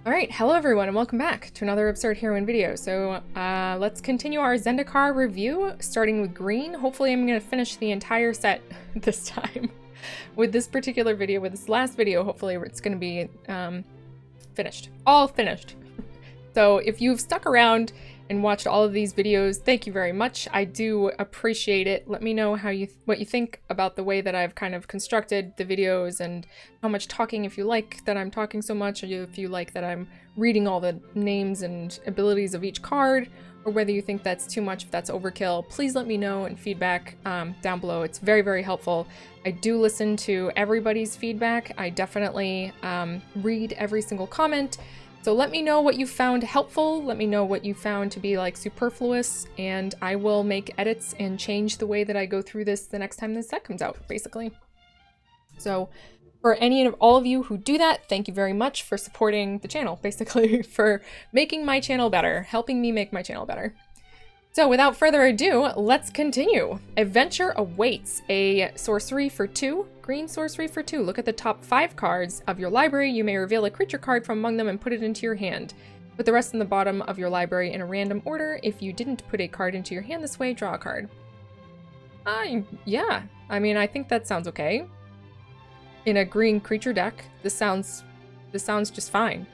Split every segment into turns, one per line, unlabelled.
Alright, hello everyone and welcome back to another Absurd Heroine video. So let's continue our Zendikar review, starting with green. Hopefully I'm going to finish the entire set this time with this particular video, with this last video. Hopefully it's going to be finished. All finished. So if you've stuck around and watched all of these videos, thank you very much. I do appreciate it. Let me know what you think about the way that I've kind of constructed the videos and how much talking, if you like that I'm talking so much, or if you like that I'm reading all the names and abilities of each card, or whether you think that's too much, if that's overkill. Please let me know and feedback down below. It's very, very helpful. I do listen to everybody's feedback. I definitely read every single comment. So let me know what you found helpful, let me know what you found to be like superfluous, and I will make edits and change the way that I go through this the next time this set comes out, basically. So for any of all of you who do that, thank you very much for supporting the channel, basically, for making my channel better, helping me make my channel better. So without further ado, let's continue. Adventure awaits. A sorcery for 2. Green sorcery for 2. Look at the top 5 cards of your library. You may reveal a creature card from among them and put it into your hand. Put the rest in the bottom of your library in a random order. If you didn't put a card into your hand this way, draw a card. Yeah. I mean, I think that sounds okay. In a green creature deck, this sounds just fine.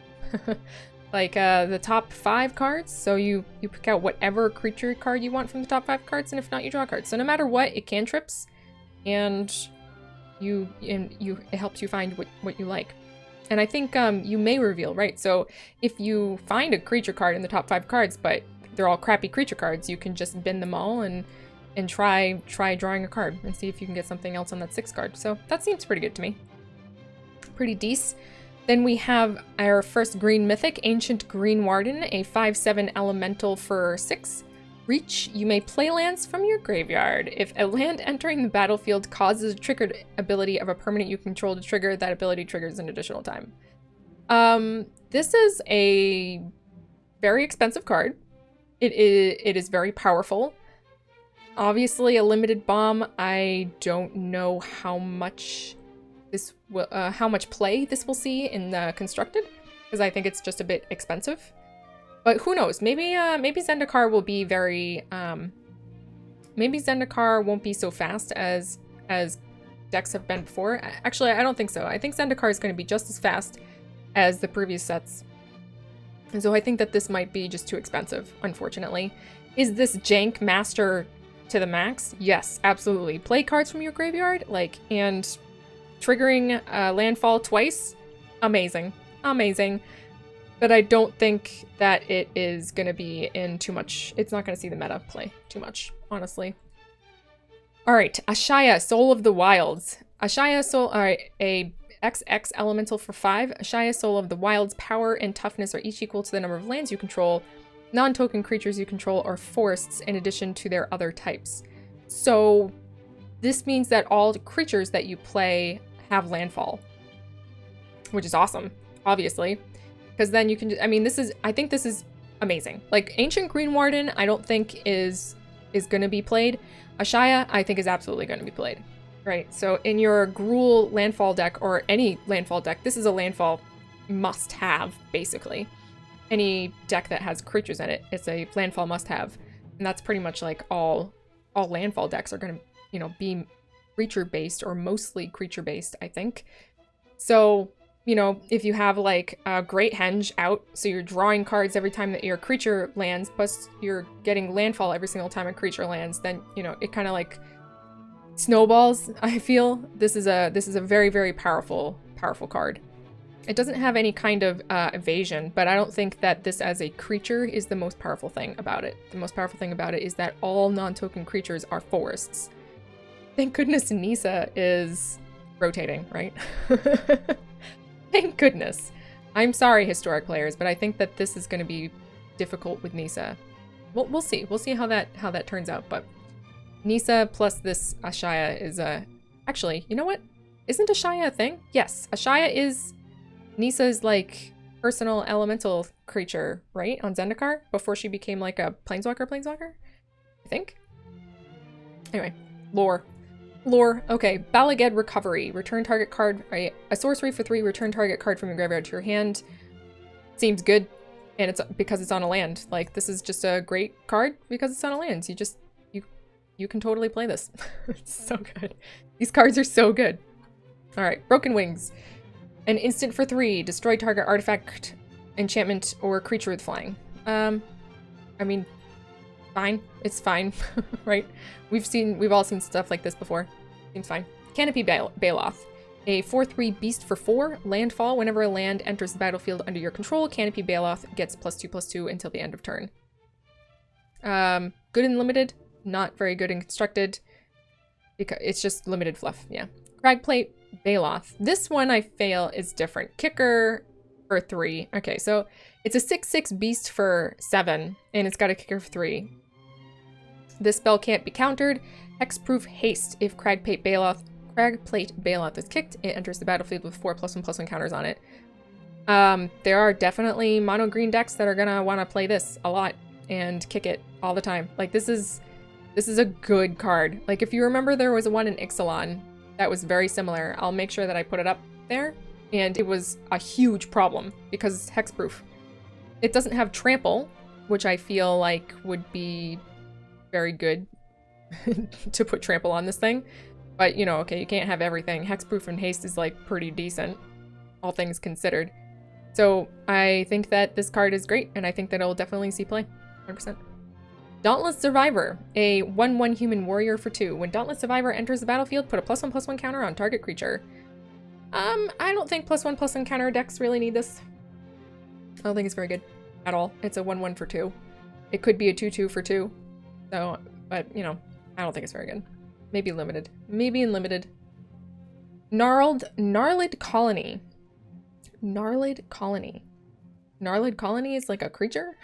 Like the top 5 cards, so you pick out whatever creature card you want from the top 5 cards, and if not, you draw a card. So no matter what, it cantrips, and it helps you find what you like. And I think you may reveal, right? So if you find a creature card in the top 5 cards, but they're all crappy creature cards, you can just bin them all and try drawing a card and see if you can get something else on that 6th card. So that seems pretty good to me. Pretty decent. Then we have our first green mythic, Ancient Green Warden, a 5/7 elemental for 6. Reach, you may play lands from your graveyard. If a land entering the battlefield causes a triggered ability of a permanent you control to trigger, that ability triggers an additional time. This is a very expensive card. It is very powerful. Obviously a limited bomb. I don't know how much this will, how much play this will see in the constructed, because I think it's just a bit expensive. But who knows? Maybe maybe Zendikar will be very maybe Zendikar won't be so fast as decks have been before. Actually, I don't think so. I think Zendikar is going to be just as fast as the previous sets. And so I think that this might be just too expensive, unfortunately. Is this jank master to the max? Yes, absolutely. Play cards from your graveyard, like, and triggering landfall twice, amazing, amazing. But I don't think that it is going to be in too much. It's not going to see the meta play too much, honestly. All right, Ashaya, Soul of the Wilds. Ashaya Soul, all right, a XX elemental for 5. Ashaya, Soul of the Wilds, power and toughness are each equal to the number of lands you control, non-token creatures you control, or forests in addition to their other types. So this means that all the creatures that you play have landfall, which is awesome, obviously, because then you can just, I mean, I think this is amazing. Like, Ancient Green Warden, I don't think is going to be played. Ashaya, I think, is absolutely going to be played, right? So in your Gruul landfall deck, or any landfall deck, this is a landfall must-have, basically. Any deck that has creatures in it, it's a landfall must-have, and that's pretty much like all landfall decks are going to, you know, be creature-based, or mostly creature-based, I think. So, you know, if you have like a Great Henge out, so you're drawing cards every time that your creature lands, plus you're getting landfall every single time a creature lands, then, you know, it kind of like snowballs, I feel. This is a very, very powerful card. It doesn't have any kind of evasion, but I don't think that this as a creature is the most powerful thing about it. The most powerful thing about it is that all non-token creatures are forests. Thank goodness Nissa is rotating, right? Thank goodness. I'm sorry, Historic players, but I think that this is going to be difficult with Nissa. We'll see. We'll see how that turns out. But Nissa plus this Ashaya is actually, you know what? Isn't Ashaya a thing? Yes, Ashaya is Nissa's like personal elemental creature, right? On Zendikar before she became like a planeswalker, I think. Anyway, lore. Okay, Balaged Recovery. Return target card, a sorcery for 3, return target card from your graveyard to your hand. seems good, and it's because it's on a land. Like, this is just a great card because it's on a land. You can totally play this. It's so good. These cards are so good. All right, Broken Wings. An instant for 3. Destroy target artifact, enchantment, or creature with flying. I mean, fine. It's fine, right? We've all seen stuff like this before. Seems fine. Canopy Baloth. A 4/3 beast for 4. Landfall. Whenever a land enters the battlefield under your control, Canopy Baloth gets +2/+2 until the end of turn. Good in limited. Not very good in constructed. Because it's just limited fluff, yeah. Cragplate Baloth. This one I feel is different. Kicker for 3. Okay, so it's a 6/6 beast for 7, and it's got a kicker for 3. This spell can't be countered. Hexproof haste. If Cragplate Baloth is kicked, it enters the battlefield with 4+1/+1 counters on it. There are definitely mono green decks that are gonna want to play this a lot and kick it all the time. Like, this is a good card. Like, if you remember, there was one in Ixalan that was very similar. I'll make sure that I put it up there. And it was a huge problem because it's hexproof. It doesn't have trample, which I feel like would be very good to put trample on this thing. But, you know, okay, you can't have everything. Hexproof and haste is, like, pretty decent, all things considered. So I think that this card is great, and I think that it'll definitely see play, 100%. Dauntless Survivor, a 1/1 human warrior for 2. When Dauntless Survivor enters the battlefield, put a +1/+1 counter on target creature. I don't think +1/+1 counter decks really need this. I don't think it's very good at all. It's a 1/1 for 2. It could be a 2/2 for 2. So, but, you know, I don't think it's very good. Maybe limited. Maybe in limited. Gnarled Colony. Gnarled Colony. Gnarled Colony is like a creature?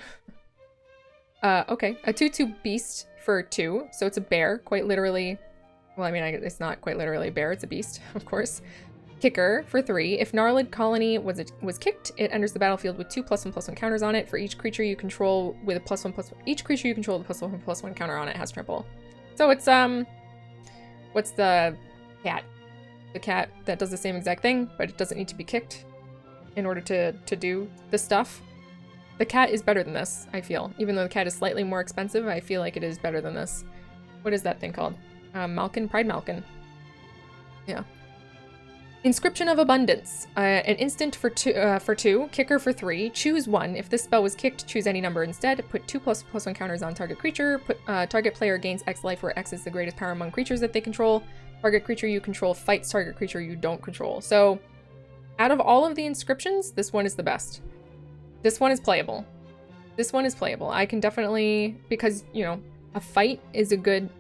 Okay. A 2/2 beast for 2. So it's a bear, quite literally. Well, I mean, it's not quite literally a bear. It's a beast, of course. Kicker for 3. If Gnarled Colony was kicked, it enters the battlefield with 2 +1/+1 counters on it. For each creature you control with a +1/+1. Each creature you control with a +1/+1 counter on it has trample. So it's what's the cat? The cat that does the same exact thing, but it doesn't need to be kicked in order to do the stuff. The cat is better than this, I feel. Even though the cat is slightly more expensive, I feel like it is better than this. What is that thing called? Malkin? Pride Malkin. Yeah. Inscription of Abundance. An instant for 2, kicker for 3. Choose 1. If this spell was kicked, choose any number instead. Put 2 +1/+1 counters on target creature. Target player gains X life, where X is the greatest power among creatures that they control. Target creature you control fights target creature you don't control. So, out of all of the inscriptions, this one is the best. This one is playable. This one is playable. I can definitely, because, you know, a fight is good.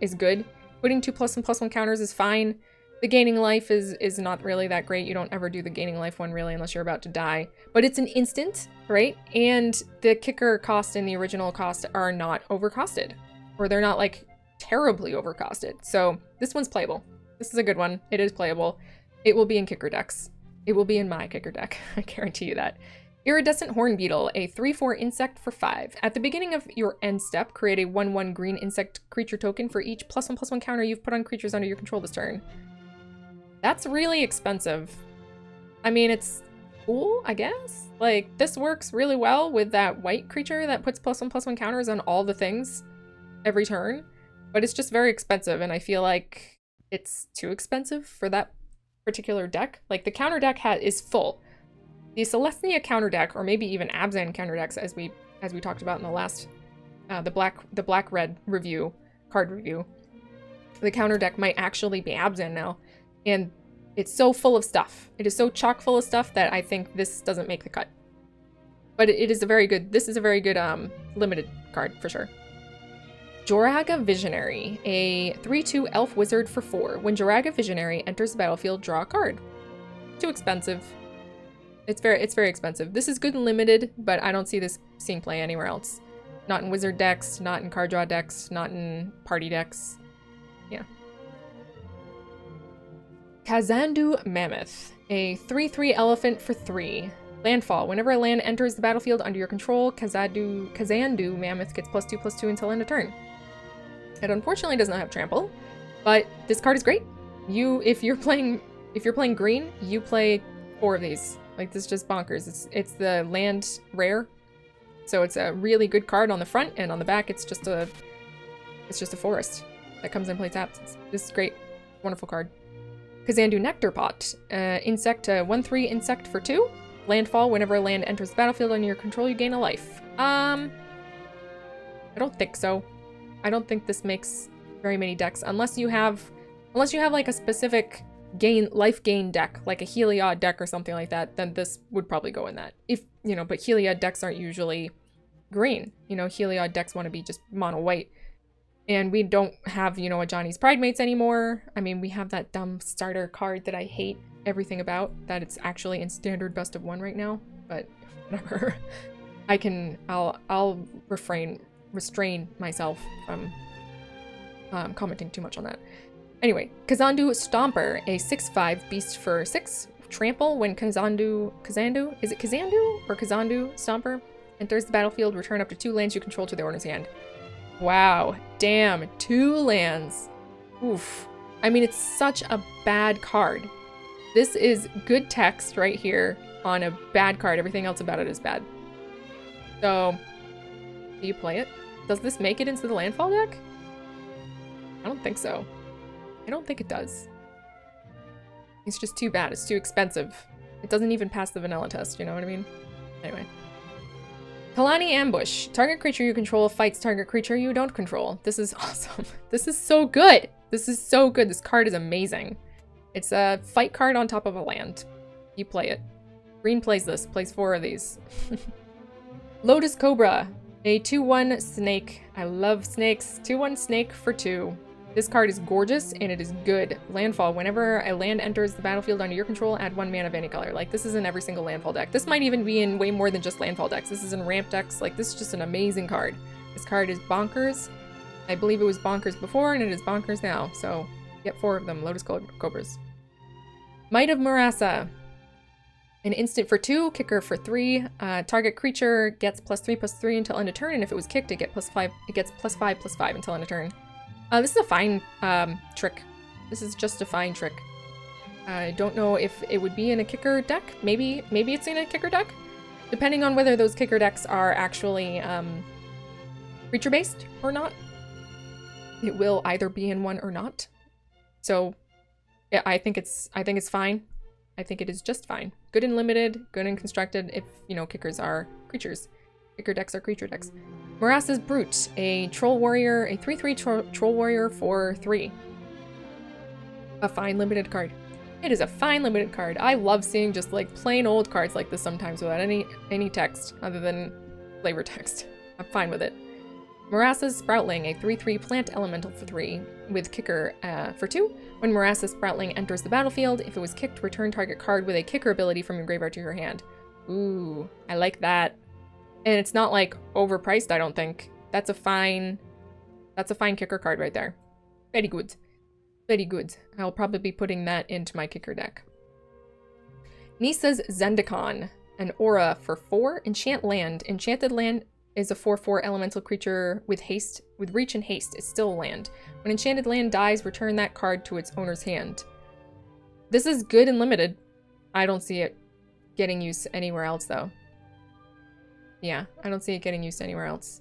Putting 2 +1/+1 counters is fine. The gaining life is not really that great. You don't ever do the gaining life one really unless you're about to die. But it's an instant, right? And the kicker cost and the original cost are not overcosted. Or they're not, like, terribly overcosted. So this one's playable. This is a good one. It is playable. It will be in kicker decks. It will be in my kicker deck. I guarantee you that. Iridescent Horn Beetle, a 3/4 insect for 5. At the beginning of your end step, create a 1/1 green insect creature token for each +1/+1 counter you've put on creatures under your control this turn. That's really expensive. I mean, it's cool, I guess. Like, this works really well with that white creature that puts +1/+1 counters on all the things every turn. But it's just very expensive, and I feel like it's too expensive for that particular deck. Like, the counter deck is full. The Celestia counter deck, or maybe even Abzan counter decks, as we talked about in the last, the black-red review, card review. The counter deck might actually be Abzan now, and it's so full of stuff. It is so chock full of stuff that I think this doesn't make the cut. But it is a very good. This is a very good limited card for sure. Joraga Visionary, a 3/2 elf wizard for 4. When Joraga Visionary enters the battlefield, draw a card. Too expensive. It's very expensive. This is good and limited, but I don't see this seeing play anywhere else. Not in wizard decks, not in card draw decks, not in party decks. Yeah. Kazandu Mammoth, a 3/3 elephant for 3. Landfall. Whenever a land enters the battlefield under your control, Kazandu Mammoth gets +2/+2 until end of turn. It unfortunately does not have trample, but this card is great. If you're playing green, you play 4 of these. Like, this is just bonkers. It's the land rare. So it's a really good card on the front, and on the back it's just a forest that comes in play tapped. This is great. Wonderful card. Kazandu Nectar Pot. Insect, 1/3 insect for 2. Landfall, whenever a land enters the battlefield under your control, you gain a life. I don't think so. I don't think this makes very many decks, unless you have like a specific life gain deck, like a Heliod deck or something like that, then this would probably go in that. If, you know, but Heliod decks aren't usually green. You know, Heliod decks want to be just mono white. And we don't have, you know, a Johnny's Pridemates anymore. I mean, we have that dumb starter card that I hate everything about, that it's actually in standard best of 1 right now, but whatever. I'll restrain myself from commenting too much on that. Anyway, Kazandu Stomper, a 6/5 beast for 6. Trample when Kazandu, is it Kazandu or Kazandu Stomper enters the battlefield, return up to 2 lands you control to the owner's hand. Wow, damn, 2 lands. Oof. I mean, it's such a bad card. This is good text right here on a bad card. Everything else about it is bad. So, do you play it? Does this make it into the landfall deck? I don't think so. I don't think it does. It's just too bad. It's too expensive. It doesn't even pass the vanilla test, you know what I mean? Anyway. Kalani Ambush. Target creature you control fights target creature you don't control. This is awesome. This is so good. This is so good. This card is amazing. It's a fight card on top of a land. You play it. Green plays this. Plays 4 of these. Lotus Cobra. A 2/1 snake. I love snakes. 2/1 snake for 2. This card is gorgeous, and it is good. Landfall. Whenever a land enters the battlefield under your control, add 1 mana of any color. Like, this is in every single landfall deck. This might even be in way more than just landfall decks. This is in ramp decks. Like, this is just an amazing card. This card is bonkers. I believe it was bonkers before, and it is bonkers now. So, get 4 of them. Lotus Cobras. Might of Murasa. An instant for 2, kicker for 3. Target creature gets +3/+3 until end of turn, and if it was kicked, it gets +5/+5 until end of turn. This is a fine trick. This is just a fine trick. I don't know if it would be in a kicker deck. Maybe it's in a kicker deck, depending on whether those kicker decks are actually creature-based or not. It will either be in one or not. So, yeah, I think it's fine. I think it is just fine. Good and limited, good and constructed. If you know kickers are creatures, kicker decks are creature decks. Murasa's Brute, a troll warrior, a 3/3 troll warrior for 3. A fine limited card. It is a fine limited card. I love seeing just like plain old cards like this sometimes without any text other than flavor text. I'm fine with it. Murasa's Sproutling, a 3/3 plant elemental for 3 with kicker for 2. When Murasa's Sproutling enters the battlefield, if it was kicked, return target card with a kicker ability from your graveyard to your hand. Ooh, I like that. And it's not like overpriced, I don't think. That's a fine kicker card right there. Very good. Very good. I'll probably be putting that into my kicker deck. Nisa's Zendikar, an aura for 4, enchant land. Enchanted land is a 4/4 elemental creature with haste, with reach and haste. It's still a land. When enchanted land dies, return that card to its owner's hand. This is good and limited. I don't see it getting used anywhere else though. Yeah, I don't see it getting used anywhere else.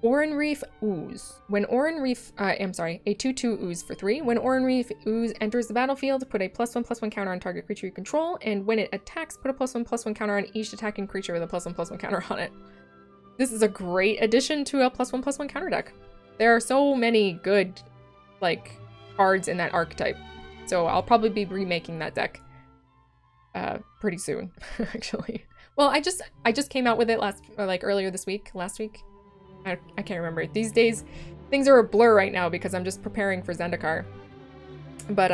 Oran Reef Ooze. When Oran Reef, a 2/2 Ooze for 3. When Oran Reef Ooze enters the battlefield, put a +1/+1 counter on target creature you control, and when it attacks, put a +1/+1 counter on each attacking creature with a +1/+1 counter on it. This is a great addition to a +1/+1 counter deck. There are so many good, like, cards in that archetype. So I'll probably be remaking that deck pretty soon, actually. Well, I just came out with it earlier this week, last week. I can't remember. These days, things are a blur right now because I'm just preparing for Zendikar. But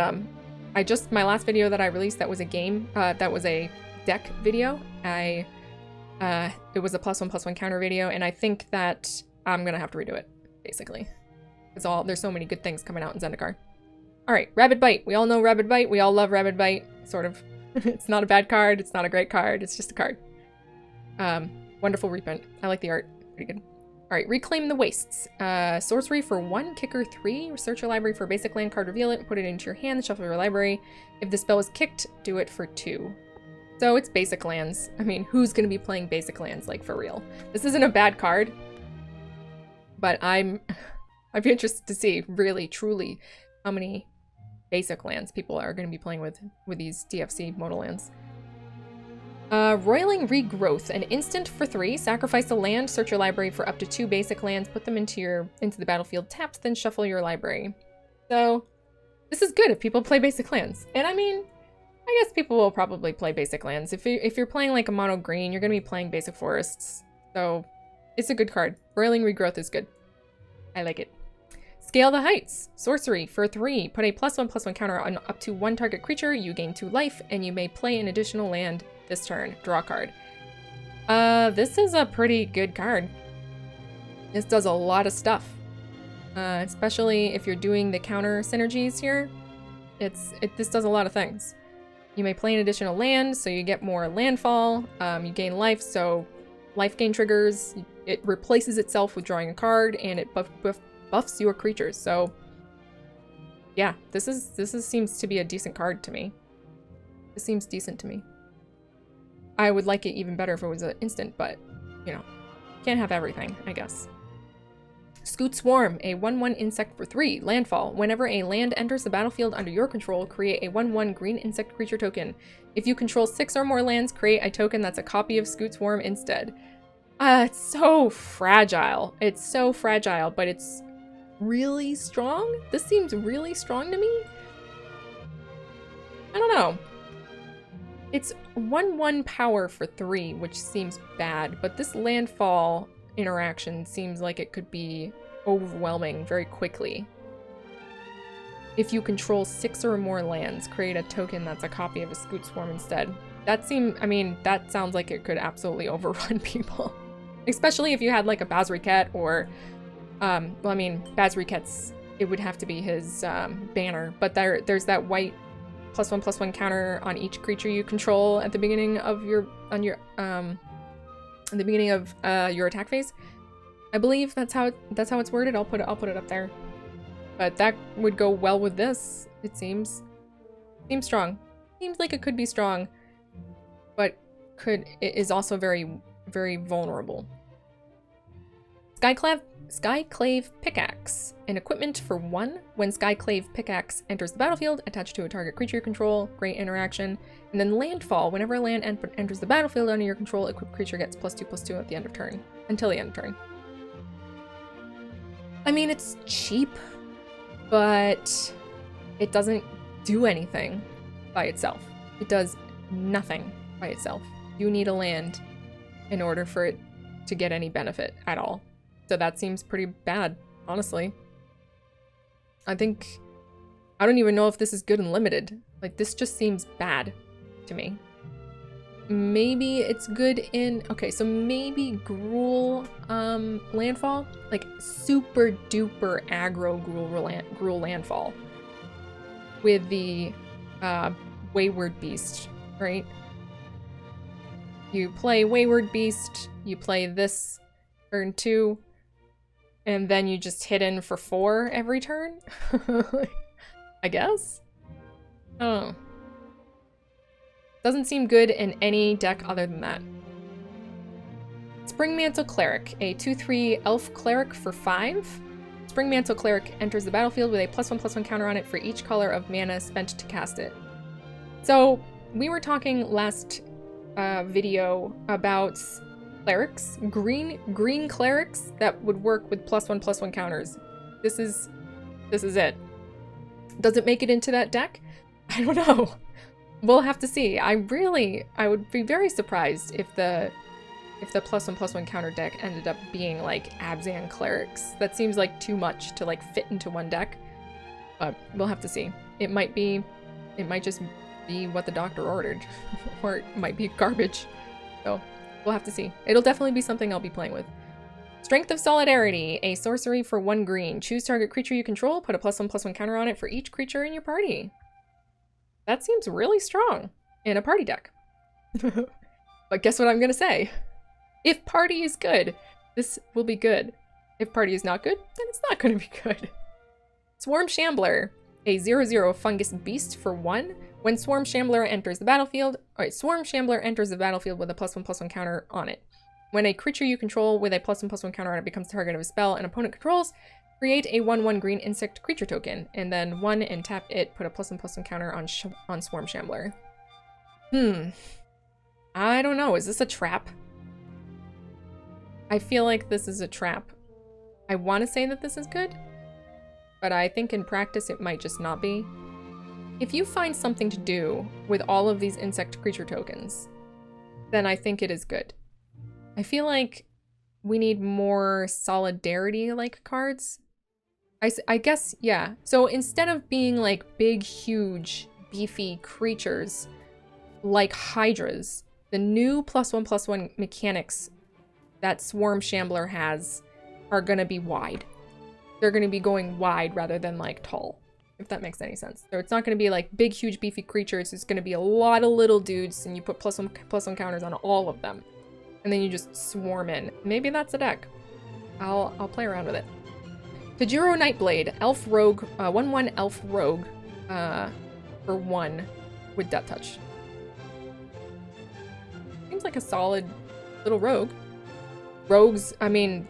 my last video that I released, that was a game, that was a deck video. It was a +1/+1 counter video, and I think that I'm gonna have to redo it, basically. There's so many good things coming out in Zendikar. All right, Rabid Bite. We all know Rabid Bite. We all love Rabid Bite, sort of. It's not a bad card. It's not a great card. It's just a card. Wonderful reprint. I like the art. Pretty good. All right, Reclaim the Wastes. Sorcery for 1, kicker 3. Search your library for a basic land card, reveal it, put it into your hand, shuffle your library. If the spell is kicked, do it for 2. So it's basic lands. I mean, who's going to be playing basic lands, like, for real? This isn't a bad card, but I'd be interested to see, really, truly, how many basic lands people are going to be playing with these DFC modal lands. Roiling Regrowth, an instant for 3. Sacrifice a land, search your library for up to 2 basic lands, put them into the battlefield tapped, then shuffle your library. So, this is good if people play basic lands. And I mean, I guess people will probably play basic lands. If you're playing like a mono green, you're going to be playing basic forests. So, it's a good card. Roiling Regrowth is good. I like it. Scale the Heights. Sorcery for 3. Put a +1/+1 counter on up to 1 target creature. You gain 2 life, and you may play an additional land this turn. Draw a card. This is a pretty good card. This does a lot of stuff. Especially if you're doing the counter synergies here. This does a lot of things. You may play an additional land, so you get more landfall. You gain life, so life gain triggers. It replaces itself with drawing a card, and it buffs your creatures. So, yeah, this seems to be a decent card to me. This seems decent to me. I would like it even better if it was an instant, but, you know, can't have everything, I guess. Scoot Swarm, a 1/1 insect for 3. Landfall. Whenever a land enters the battlefield under your control, create a 1/1 green insect creature token. If you control 6 or more lands, create a token that's a copy of Scoot Swarm instead. It's so fragile. It's so fragile, but it's really strong? This seems really strong to me? I don't know. It's 1/1 power for 3, which seems bad, but this landfall interaction seems like it could be overwhelming very quickly. If you control 6 or more lands, create a token that's a copy of a Scoot Swarm instead. That sounds like it could absolutely overrun people. Especially if you had like a Bazriket or, well, I mean, Bazriket's, it would have to be his banner, but there's that white +1/+1 counter on each creature you control at the beginning of your your attack phase. I believe that's how it's worded. I'll put it up there. But that would go well with this, it seems. Seems strong. Seems like it could be strong, but it is also very, very vulnerable. Skyclave Pickaxe. An equipment for 1. When Skyclave Pickaxe enters the battlefield, attached to a target creature you control. Great interaction. And then Landfall. Whenever a land enters the battlefield under your control, equipped creature gets +2/+2 at the end of turn. Until the end of turn. I mean, it's cheap, but it doesn't do anything by itself. It does nothing by itself. You need a land in order for it to get any benefit at all. So that seems pretty bad, honestly. I don't even know if this is good and limited. Like, this just seems bad to me. Maybe it's good in, okay, so maybe Gruul Landfall? Like, super duper aggro Gruul Landfall. With the Wayward Beast, right? You play Wayward Beast, you play this turn 2, and then you just hit in for 4 every turn? I guess? Oh. Doesn't seem good in any deck other than that. Springmantle Cleric, a 2/3 elf cleric for 5. Springmantle Cleric enters the battlefield with a +1/+1 counter on it for each color of mana spent to cast it. So, we were talking last video about clerics, green clerics that would work with +1/+1 counters. This is it. Does it make it into that deck? I don't know. We'll have to see. I would be very surprised if the +1/+1 counter deck ended up being like Abzan clerics. That seems like too much to like fit into one deck. But we'll have to see. It might just be what the doctor ordered. Or it might be garbage. So we'll have to see. It'll definitely be something I'll be playing with. Strength of Solidarity, a sorcery for 1 green. Choose target creature you control, put a +1/+1 counter on it for each creature in your party. That seems really strong in a party deck. But guess what I'm gonna say? If party is good, this will be good. If party is not good, then it's not gonna be good. Swarm Shambler, a 0/0 fungus beast for 1. When Swarm Shambler enters the battlefield, Swarm Shambler enters the battlefield with a +1/+1 counter on it. When a creature you control with a +1/+1 counter on it becomes the target of a spell an opponent controls, create a 1/1 green insect creature token, and then 1 and tap it, put a +1/+1 counter on Swarm Shambler. I don't know, is this a trap? I feel like this is a trap. I want to say that this is good, but I think in practice it might just not be. If you find something to do with all of these insect creature tokens, then I think it is good. I feel like we need more solidarity-like cards. I guess, yeah. So instead of being like big, huge, beefy creatures like Hydras, the new +1/+1 mechanics that Swarm Shambler has are gonna be wide. They're gonna be going wide rather than like tall, if that makes any sense. So it's not gonna be like big, huge, beefy creatures. It's gonna be a lot of little dudes, and you put +1/+1 counters on all of them, and then you just swarm in. Maybe that's a deck. I'll play around with it. Tajiro Nightblade, Elf Rogue, 1/1 Elf Rogue, for 1 with Death Touch. Seems like a solid little rogue. Rogues, I mean,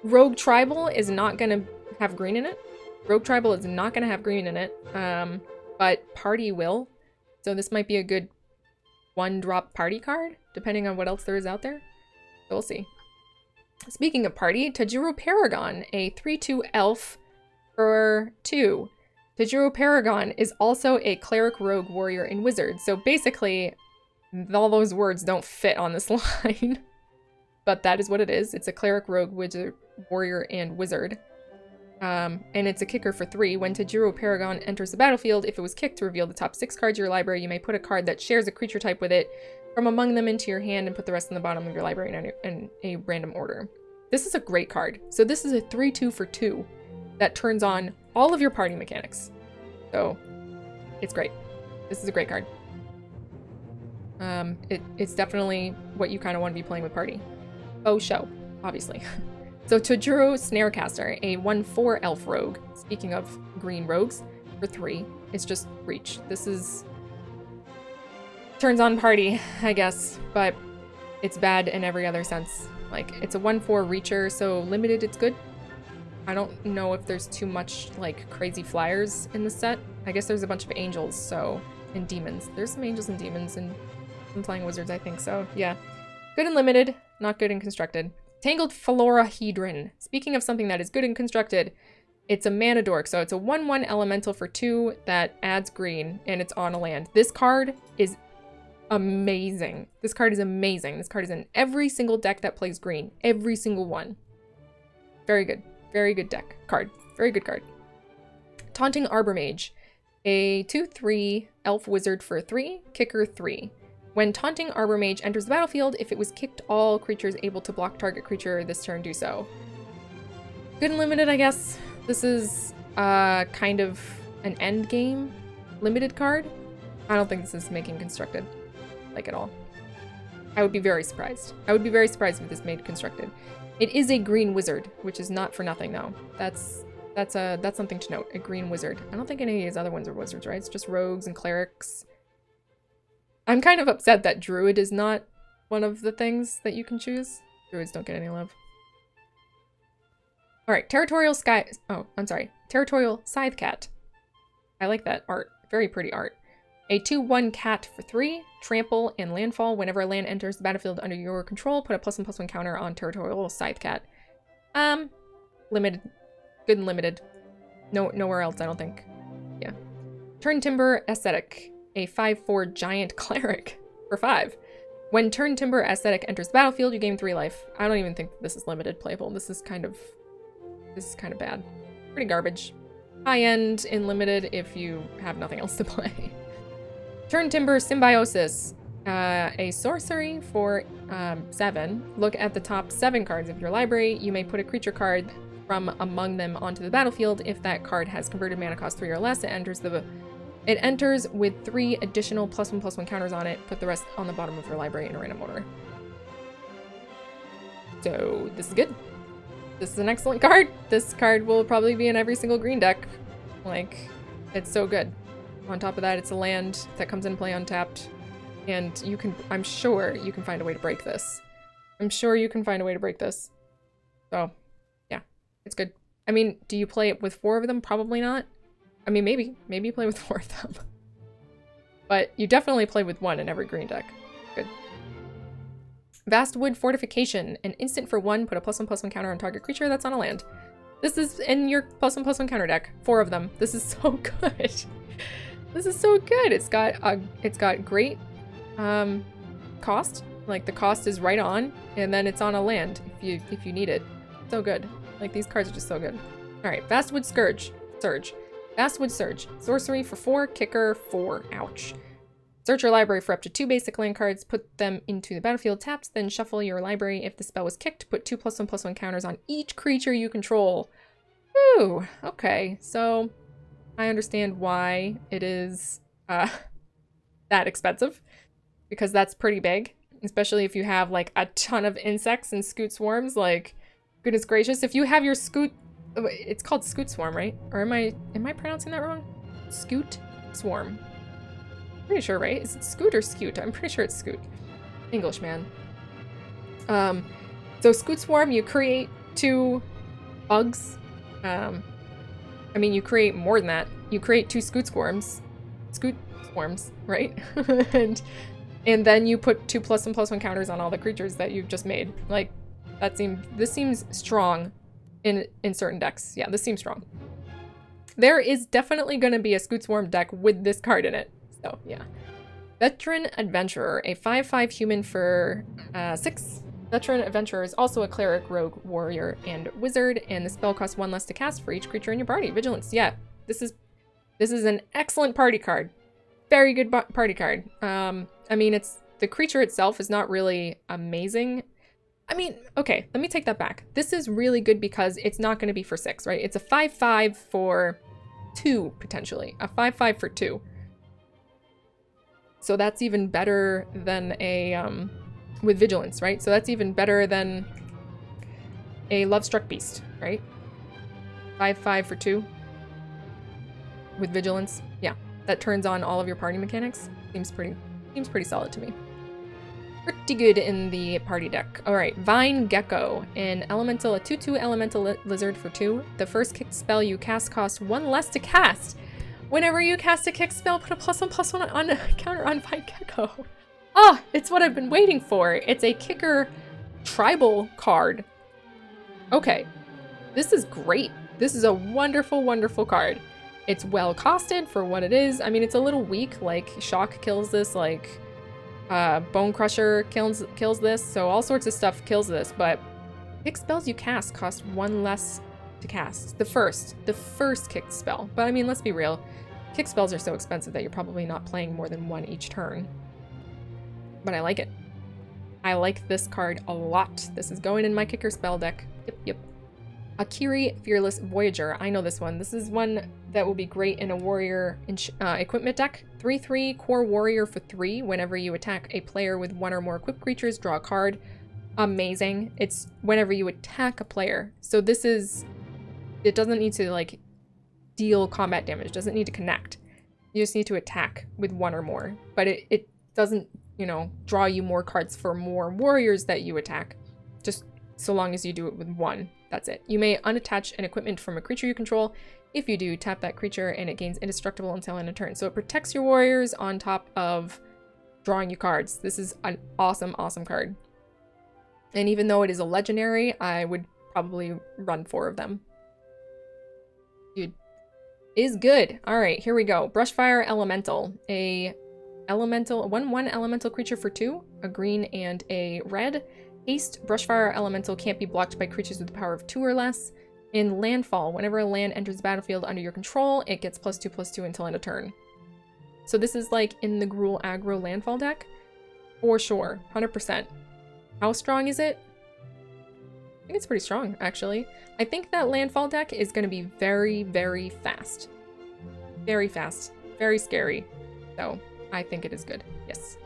Rogue Tribal is not gonna have green in it. Rogue Tribal is not gonna have green in it, but Party will. So this might be a good 1-drop party card, depending on what else there is out there. So we'll see. Speaking of party, Tajiro Paragon, a 3/2 elf for 2. Tajiro Paragon is also a cleric, rogue, warrior, and wizard. So basically, all those words don't fit on this line. But that is what it is. It's a cleric, rogue, wizard, warrior, and wizard. And it's a kicker for 3. When Tajiro Paragon enters the battlefield, if it was kicked to reveal the top 6 cards of your library, you may put a card that shares a creature type with it from among them into your hand and put the rest in the bottom of your library in a random order. This is a great card. So this is a 3/2 for 2 that turns on all of your party mechanics. So it's great. This is a great card. It's definitely what you kind of want to be playing with party. Oh, show, obviously. So Tajiro Snarecaster, a 1/4 elf rogue. Speaking of green rogues, for 3. It's just reach. This is... turns on party, I guess, but it's bad in every other sense. Like, it's a 1/4 reacher, so limited it's good. I don't know if there's too much, like, crazy flyers in the set. I guess there's a bunch of angels, so... and demons. There's some angels and demons and some flying wizards, I think, so yeah. Good and limited, not good and constructed. Tangled Florahedron. Speaking of something that is good and constructed, it's a mana dork, so it's a 1/1 elemental for 2 that adds green, and it's on a land. This card is amazing. This card is amazing. This card is in every single deck that plays green. Every single one. Very good. Very good deck. Card. Very good card. Taunting Arbor Mage. A 2/3 elf wizard for 3, kicker 3. When Taunting Arbor Mage enters the battlefield, if it was kicked, all creatures able to block target creature this turn do so. Good and limited, I guess. This is kind of an end game limited card. I don't think this is making constructed, like, at all. I would be very surprised. I would be very surprised if this made constructed. It is a green wizard, which is not for nothing though. That's something to note. A green wizard. I don't think any of these other ones are wizards, right? It's just rogues and clerics. I'm kind of upset that druid is not one of the things that you can choose. Druids don't get any love. All right, Territorial Scythe Cat. I like that art. Very pretty art. A 2/1 cat for 3, trample, and landfall. Whenever a land enters the battlefield under your control, put a +1/+1 counter on Territorial Scythe Cat. Limited. Good and limited. Nowhere else, I don't think. Yeah. Turn Timber Aesthetic. A 5/4 giant cleric for 5. When Turn Timber Aesthetic enters the battlefield, you gain 3 life. I don't even think this is limited playable. This is kind of bad. Pretty garbage. High end in limited if you have nothing else to play. Turn Timber Symbiosis. A sorcery for 7. Look at the top 7 cards of your library. You may put a creature card from among them onto the battlefield. If that card has converted mana cost 3 or less, it enters with 3 additional +1/+1 counters on it. Put the rest on the bottom of your library in a random order. So this is good. This is an excellent card. This card will probably be in every single green deck. Like, it's so good. On top of that, it's a land that comes in play untapped. And you can, I'm sure you can find a way to break this. I'm sure you can find a way to break this. So, yeah, it's good. I mean, do you play it with 4 of them? Probably not. I mean, maybe. Maybe you play with 4 of them. But you definitely play with 1 in every green deck. Good. Vastwood Fortification. An instant for 1, put a +1/+1 counter on target creature that's on a land. This is in your +1/+1 counter deck. 4 of them. This is so good. This is so good. It's got great cost. Like, the cost is right on, and then it's on a land if you need it. So good. Like, these cards are just so good. Alright, Vastwood Surge. Vastwood Surge. Sorcery for 4, kicker 4. Ouch. Search your library for up to 2 basic land cards, put them into the battlefield tapped, then shuffle your library. If the spell was kicked, put 2 +1/+1 counters on each creature you control. Ooh, okay. So, I understand why it is that expensive, because that's pretty big, especially if you have like a ton of insects and scoot swarms. Like, goodness gracious, if you have your scoot, it's called scoot swarm, right? Or am I pronouncing that wrong? Scoot swarm. Pretty sure, right? Is it scoot or scoot? I'm pretty sure it's scoot. English, man. So scoot swarm, you create 2 bugs. I mean, you create more than that. You create 2 scoot swarms, right? and then you put 2 +1/+1 counters on all the creatures that you've just made. Like, this seems strong in certain decks. Yeah, this seems strong. There is definitely going to be a scoot swarm deck with this card in it. So, yeah. Veteran Adventurer, a 5/5 human for 6. Veteran Adventurer is also a cleric, rogue, warrior, and wizard, and the spell costs 1 less to cast for each creature in your party. Vigilance, yeah. This is an excellent party card. Very good party card. I mean, the creature itself is not really amazing. I mean, okay, let me take that back. This is really good because it's not going to be for 6, right? It's a 5/5 for 2, potentially. A 5/5 for 2. So that's even better than a, with Vigilance, right? So that's even better than a Lovestruck Beast, right? 5/5 for 2. With Vigilance. Yeah, that turns on all of your party mechanics. Seems pretty solid to me. Pretty good in the party deck. Alright, Vine Gecko. A 2/2 elemental lizard for 2. The first kick spell you cast costs 1 less to cast. Whenever you cast a kick spell, put a +1/+1 on a counter on Vine Gecko. Ah, it's what I've been waiting for. It's a kicker tribal card. Okay, this is great. This is a wonderful, wonderful card. It's well costed for what it is. I mean, it's a little weak. Like, Shock kills this, like, Bone Crusher kills this, so all sorts of stuff kills this, but kick spells you cast cost 1 less to cast. The first kicked spell. But I mean, let's be real. Kick spells are so expensive that you're probably not playing more than 1 each turn. But I like it. I like this card a lot. This is going in my kicker spell deck. Yep. Akiri, Fearless Voyager. I know this one. This is one that will be great in a warrior equipment deck. 3/3 core warrior for 3. Whenever you attack a player with 1 or more equipped creatures, draw a card. Amazing. It's whenever you attack a player. So this is, it doesn't need to like deal combat damage. Doesn't need to connect. You just need to attack with 1 or more. But it doesn't, you know, draw you more cards for more warriors that you attack. Just so long as you do it with 1. That's it. You may unattach an equipment from a creature you control. If you do, tap that creature and it gains indestructible until end of turn. So it protects your warriors on top of drawing you cards. This is an awesome, awesome card. And even though it is a legendary, I would probably run 4 of them. Dude, is good. All right, here we go. Brushfire Elemental. A 1/1 elemental creature for 2, a green and a red. Haste, Brushfire Elemental can't be blocked by creatures with the power of 2 or less. In Landfall, whenever a land enters the battlefield under your control, it gets +2/+2 until end of turn. So this is like in the Gruul aggro Landfall deck? For sure, 100%. How strong is it? I think it's pretty strong, actually. I think that Landfall deck is going to be very, very fast. Very fast. Very scary. So, I think it is good. Yes.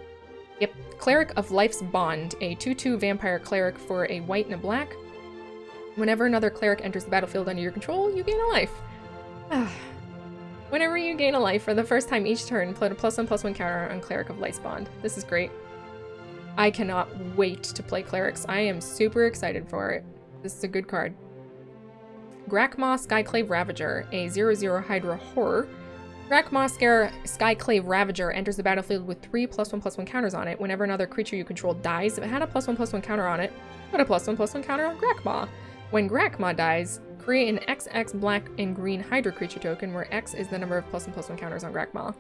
Yep. Cleric of Life's Bond, a 2/2 vampire cleric for a white and a black. Whenever another cleric enters the battlefield under your control, you gain a life. Whenever you gain a life for the first time each turn, put a +1/+1 counter on Cleric of Lightspawn. This is great. I cannot wait to play Clerics. I am super excited for it. This is a good card. Grakmaw Skyclave Ravager, a 0/0 Hydra Horror. Grakmaw Skyclave Ravager enters the battlefield with 3 +1/+1 counters on it. Whenever another creature you control dies, if it had a +1/+1 counter on it, put a +1/+1 counter on Grakmaw. When Grakmaw dies, create an XX black and green Hydra creature token where X is the number of +1/+1 counters on Grakmaw.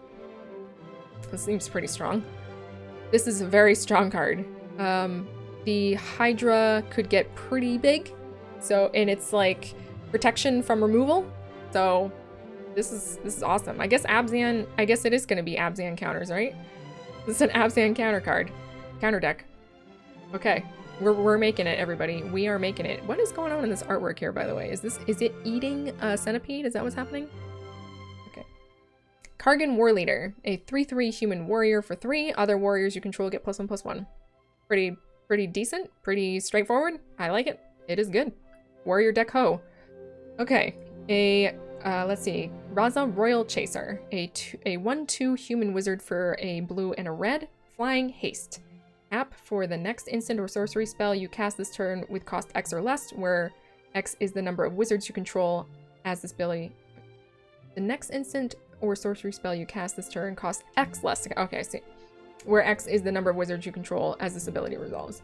This seems pretty strong. This is a very strong card. The Hydra could get pretty big, and it's like protection from removal. So this is awesome. I guess Abzan. I guess it is going to be Abzan counters, right? This is an Abzan counter card, counter deck. Okay, we're making it, everybody. We are making it. What is going on in this artwork here, by the way? Is it eating a centipede? Is that what's happening? Okay. Kargan Warleader, a 3/3 human warrior for 3. Other warriors you control get +1/+1. Pretty decent. Pretty straightforward. I like it. It is good. Warrior deck ho. Okay. Let's see. Raza Royal Chaser, a 1/2 human wizard for a blue and a red. Flying haste. App for the next instant or sorcery spell you cast this turn with cost X or less, where X is the number of wizards you control as this ability. The next instant or sorcery spell you cast this turn costs X less. Okay, I see. Where X is the number of wizards you control as this ability resolves.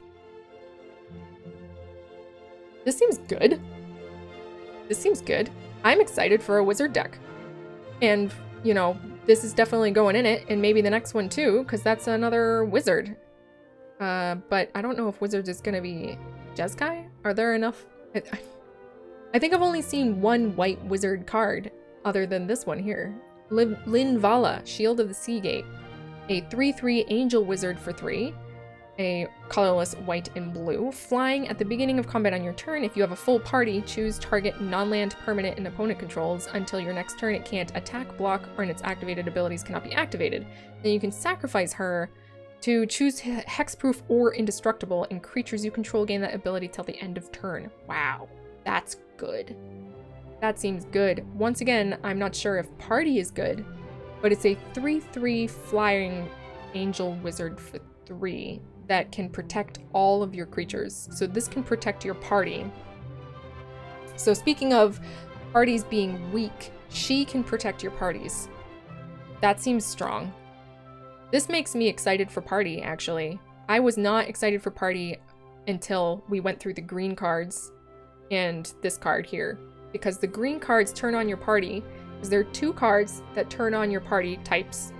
This seems good. This seems good. I'm excited for a wizard deck. And, you know, this is definitely going in it, and maybe the next one too, because that's another wizard. But I don't know if wizards is going to be Jeskai? Are there enough? I think I've only seen one white wizard card other than this one here. Linvala, Shield of the Seagate. A 3/3 angel wizard for 3. A colorless white and blue. Flying at the beginning of combat on your turn. If you have a full party, choose target non-land permanent and opponent controls. Until your next turn, it can't attack, block, or its activated abilities cannot be activated. Then you can sacrifice her to choose hexproof or indestructible, and creatures you control gain that ability till the end of turn. Wow, that's good. That seems good. Once again, I'm not sure if party is good, but it's a 3/3 flying angel wizard for 3 that can protect all of your creatures. So this can protect your party. So speaking of parties being weak, she can protect your parties. That seems strong. This makes me excited for party, actually. I was not excited for party until we went through the green cards and this card here. Because the green cards turn on your party, because there are 2 cards that turn on your party types,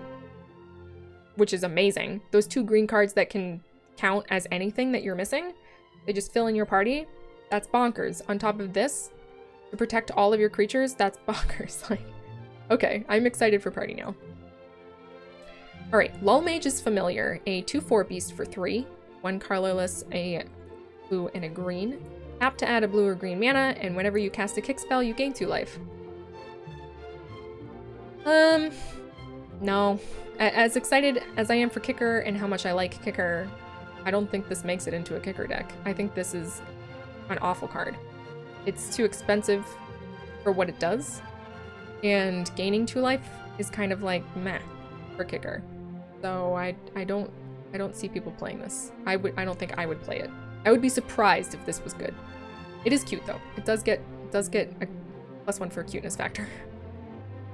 which is amazing. Those 2 green cards that can count as anything that you're missing, they just fill in your party. That's bonkers. On top of this, to protect all of your creatures, that's bonkers. Like, okay, I'm excited for party now. Alright, Lullmage's Familiar, a 2/4 beast for 3. 1 colorless, a blue, and a green. Tap to add a blue or green mana, and whenever you cast a kick spell, you gain 2 life. No. As excited as I am for Kicker and how much I like Kicker, I don't think this makes it into a Kicker deck. I think this is an awful card. It's too expensive for what it does, and gaining 2 life is kind of like meh for Kicker. So I don't see people playing this. I don't think I would play it. I would be surprised if this was good. It is cute though. It does get a +1 for cuteness factor.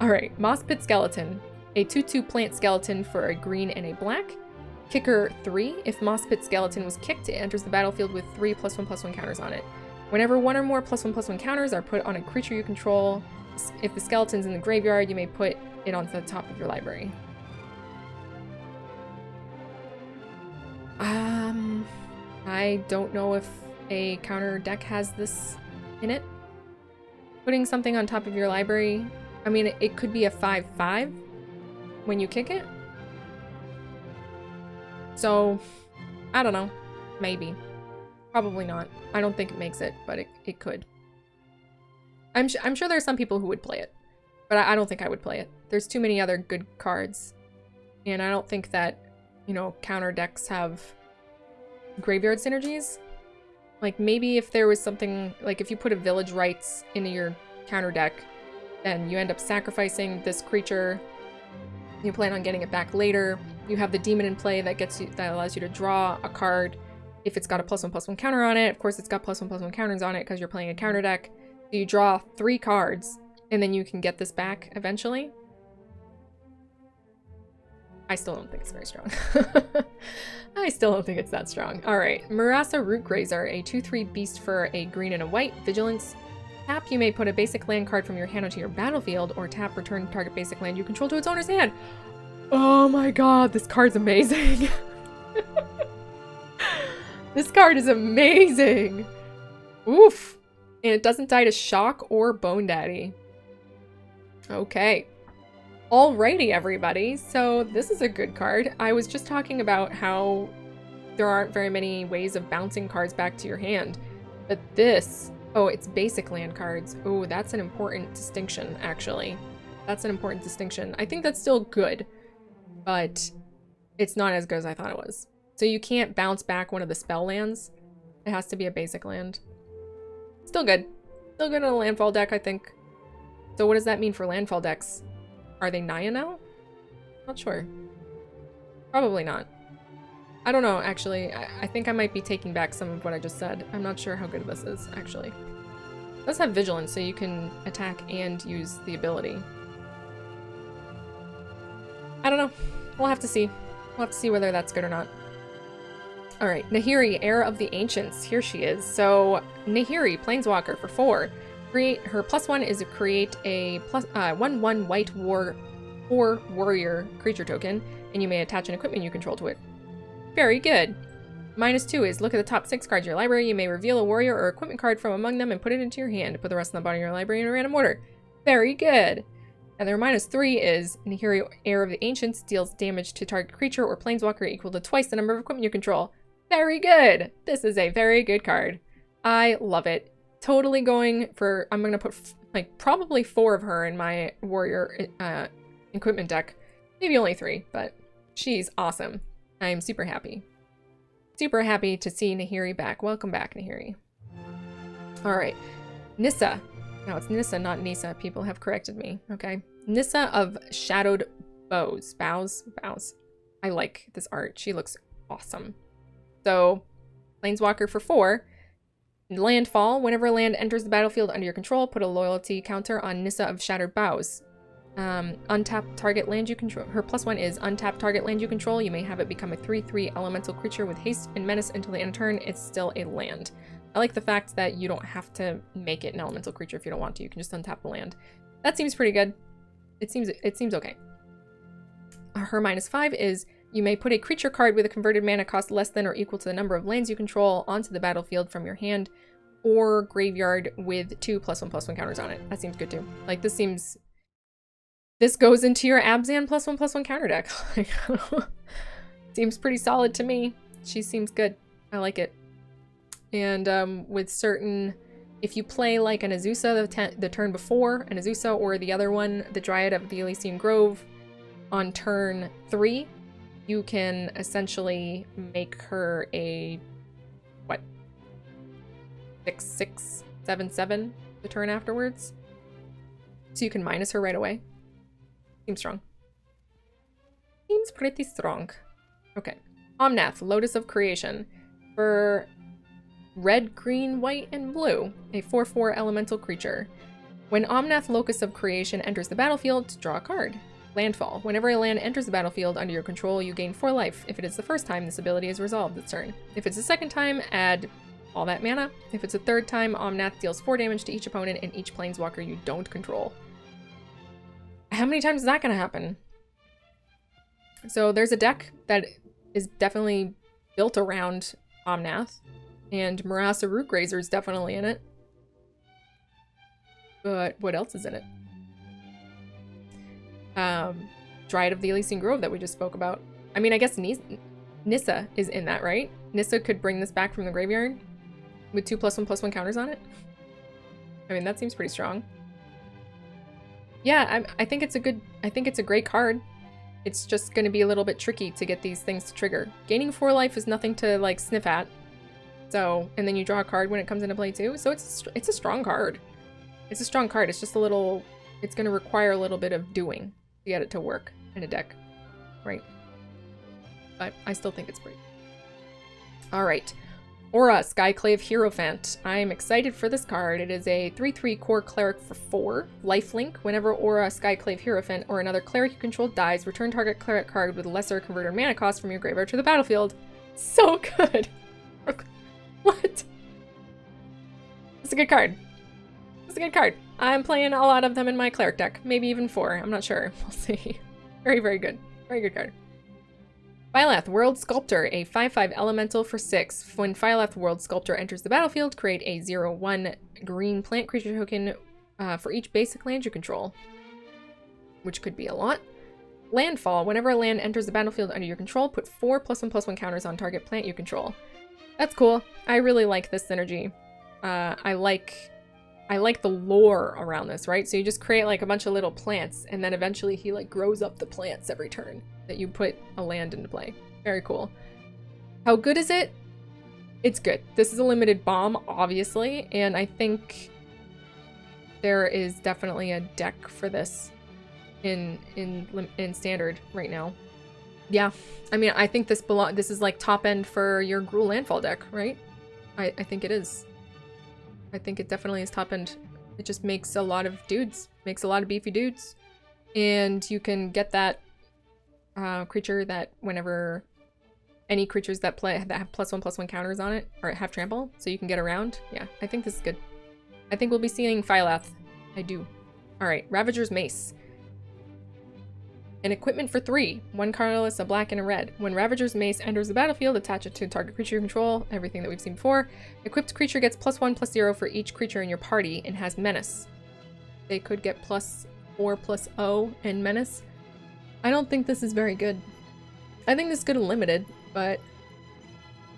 Alright, Moss Pit Skeleton. A 2/2 plant skeleton for a green and a black. Kicker 3. If Moss Pit Skeleton was kicked, it enters the battlefield with 3 +1/+1 counters on it. Whenever 1 or more +1/+1 counters are put on a creature you control, if the skeleton's in the graveyard, you may put it onto the top of your library. I don't know if a counter deck has this in it. Putting something on top of your library, I mean, it could be a 5/5 when you kick it. So, I don't know. Maybe. Probably not. I don't think it makes it, but it could. I'm sure there's some people who would play it, but I don't think I would play it. There's too many other good cards, and I don't think that, you know, counter decks have graveyard synergies. Like, maybe if there was something, like if you put a Village Rites into your counter deck then you end up sacrificing this creature. You plan on getting it back later. You have the demon in play that allows you to draw a card if it's got a +1/+1 counter on it. Of course, it's got +1/+1 counters on it because you're playing a counter deck. So you draw 3 cards, and then you can get this back eventually. I still don't think it's very strong. I still don't think it's that strong. All right, Murasa Rootgrazer, a 2/3 beast for a green and a white. Vigilance. Tap, you may put a basic land card from your hand onto your battlefield, or tap, return target basic land you control to its owner's hand. Oh my god, this card's amazing. This card is amazing. Oof. And it doesn't die to Shock or Bone Daddy. Okay. Alrighty, everybody. So this is a good card. I was just talking about how there aren't very many ways of bouncing cards back to your hand. But this... Oh, it's basic land cards. Oh, that's an important distinction, actually. That's an important distinction. I think that's still good, but it's not as good as I thought it was. So you can't bounce back one of the spell lands. It has to be a basic land. Still good. Still good in a landfall deck, I think. So what does that mean for landfall decks? Are they Naya now? Not sure. Probably not. I don't know, actually. I think I might be taking back some of what I just said. I'm not sure how good this is, actually. It does have Vigilance, so you can attack and use the ability. I don't know. We'll have to see. We'll have to see whether that's good or not. Alright, Nahiri, Heir of the Ancients. Here she is. So, Nahiri, Planeswalker for 4. Her +1 is to create a 1/1 white 4 warrior creature token, and you may attach an equipment you control to it. Very good. -2 is look at the top 6 cards of your library. You may reveal a warrior or equipment card from among them and put it into your hand. Put the rest in the bottom of your library in a random order. Very good. And their -3 is Nahiri, Heir of the Ancients, deals damage to target creature or planeswalker equal to twice the number of equipment you control. Very good. This is a very good card. I love it. Totally going for, I'm going to put like probably 4 of her in my warrior equipment deck. Maybe only 3, but she's awesome. I'm super happy. Super happy to see Nahiri back. Welcome back, Nahiri. Alright. Nissa. No, it's Nissa, not Nisa. People have corrected me. Okay. Nissa of Shadowed Bows. Bows? I like this art. She looks awesome. So, Planeswalker for 4. Landfall. Whenever a land enters the battlefield under your control, put a loyalty counter on Nissa of Shattered Bows. Untap target land you control. Her +1 is untap target land you control. You may have it become a 3/3 elemental creature with haste and menace until the end of turn. It's still a land. I like the fact that you don't have to make it an elemental creature if you don't want to. You can just untap the land. That seems pretty good. It seems okay. Her -5 is you may put a creature card with a converted mana cost less than or equal to the number of lands you control onto the battlefield from your hand or graveyard with 2 +1/+1 counters on it. That seems good too. Like this goes into your Abzan +1/+1 counter deck. Seems pretty solid to me. She seems good. I like it. And with certain, if you play like an Azusa the turn before, an Azusa or the other one, the Dryad of the Elysian Grove, on turn 3, you can essentially make her a, what, 6/6, 7/7 the turn afterwards. So you can minus her right away. Seems strong. Seems pretty strong. Okay. Omnath, Lotus of Creation. For red, green, white, and blue, a 4/4 elemental creature. When Omnath, Locus of Creation enters the battlefield, draw a card. Landfall. Whenever a land enters the battlefield under your control, you gain 4 life. If it is the first time, this ability is resolved this turn. If it's the second time, add all that mana. If it's the third time, Omnath deals 4 damage to each opponent and each planeswalker you don't control. How many times is that going to happen? So there's a deck that is definitely built around Omnath, and Murasa Rootgrazer is definitely in it. But what else is in it? Dryad of the Elysian Grove that we just spoke about. I mean, I guess Nissa is in that, right? Nissa could bring this back from the graveyard with 2 +1/+1 counters on it. I mean, that seems pretty strong. Yeah, I think it's a great card. It's just going to be a little bit tricky to get these things to trigger. Gaining 4 life is nothing to like sniff at. So, and then you draw a card when it comes into play too. So it's a strong card. It's a strong card. It's just a little it's going to require a little bit of doing to get it to work in a deck, right? But I still think it's pretty. All right. Aura, Skyclave Hierophant. I'm excited for this card. It is a 3/3 core cleric for 4. Lifelink. Whenever Aura, Skyclave Hierophant, or another cleric you control dies, return target cleric card with a lesser converted mana cost from your graveyard to the battlefield. So good. What? It's a good card. It's a good card. I'm playing a lot of them in my cleric deck. Maybe even 4. I'm not sure. We'll see. Very, very good. Very good card. Phylath, World Sculptor, a 5/5 elemental for 6. When Phylath, World Sculptor enters the battlefield, create a 0/1 green plant creature token for each basic land you control, which could be a lot. Landfall, whenever a land enters the battlefield under your control, put 4 +1/+1 counters on target plant you control. That's cool. I really like this synergy. I like the lore around this, right? So you just create like a bunch of little plants, and then eventually he like grows up the plants every turn that you put a land into play. Very cool. How good is it? It's good. This is a limited bomb, obviously, and I think there is definitely a deck for this in standard right now. Yeah, I mean, I think this is like top end for your Gruul Landfall deck, right? I think it is. I think it definitely is top end. It just makes a lot of dudes, makes a lot of beefy dudes, and you can get that creature that whenever any creatures that have +1/+1 counters on it or have trample, so you can get around. Yeah, I think this is good. I think we'll be seeing Phylath. I do. All right, Ravager's Mace. An equipment for 3. 1 colorless, a black, and a red. When Ravager's Mace enters the battlefield, attach it to target creature you control. Everything that we've seen before. Equipped creature gets +1/+0 for each creature in your party and has Menace. They could get +4/+0 and Menace. I don't think this is very good. I think this is good and limited, but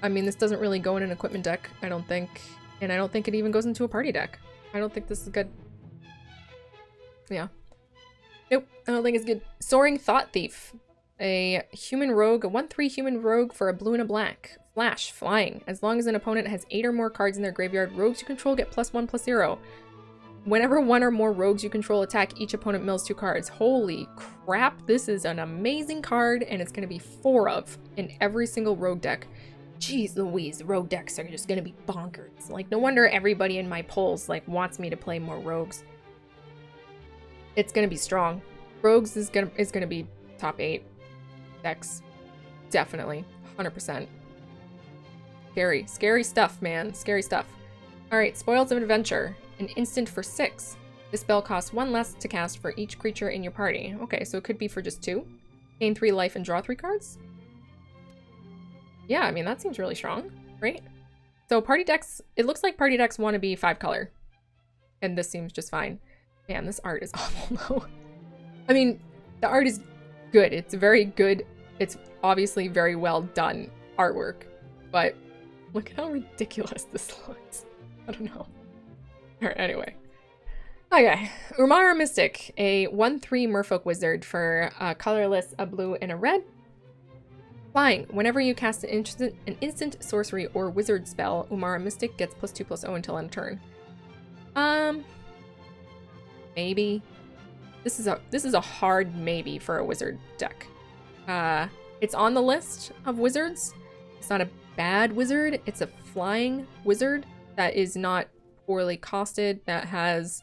I mean, this doesn't really go in an equipment deck, I don't think. And I don't think it even goes into a party deck. I don't think this is good. Yeah. Nope, I don't think it's good. Soaring Thought Thief. A human rogue, a 1/3 human rogue for a blue and a black. Flash, flying. As long as an opponent has 8 or more cards in their graveyard, rogues you control get +1/+0. Whenever 1 or more rogues you control attack, each opponent mills 2 cards. Holy crap, this is an amazing card, and it's going to be 4 of in every single rogue deck. Jeez Louise, rogue decks are just going to be bonkers. Like, no wonder everybody in my polls, like, wants me to play more rogues. It's going to be strong. Rogues is going to be top 8 decks. Definitely. 100%. Scary. Scary stuff, man. Scary stuff. Alright, Spoils of Adventure. An instant for 6. This spell costs 1 less to cast for each creature in your party. Okay, so it could be for just 2. Gain 3 life and draw 3 cards? Yeah, I mean, that seems really strong, right? So party decks, it looks like party decks want to be 5 color. And this seems just fine. Man, this art is awful though. I mean, the art is good. It's very good. It's obviously very well done artwork. But look at how ridiculous this looks. I don't know. Alright, anyway. Okay. Umara Mystic, a 1/3 merfolk wizard for a colorless, a blue, and a red. Flying. Whenever you cast an instant sorcery or wizard spell, Umara Mystic gets +2/+0 until end of turn. Maybe. This is a hard maybe for a wizard deck. It's on the list of wizards. It's not a bad wizard. It's a flying wizard that is not poorly costed, that has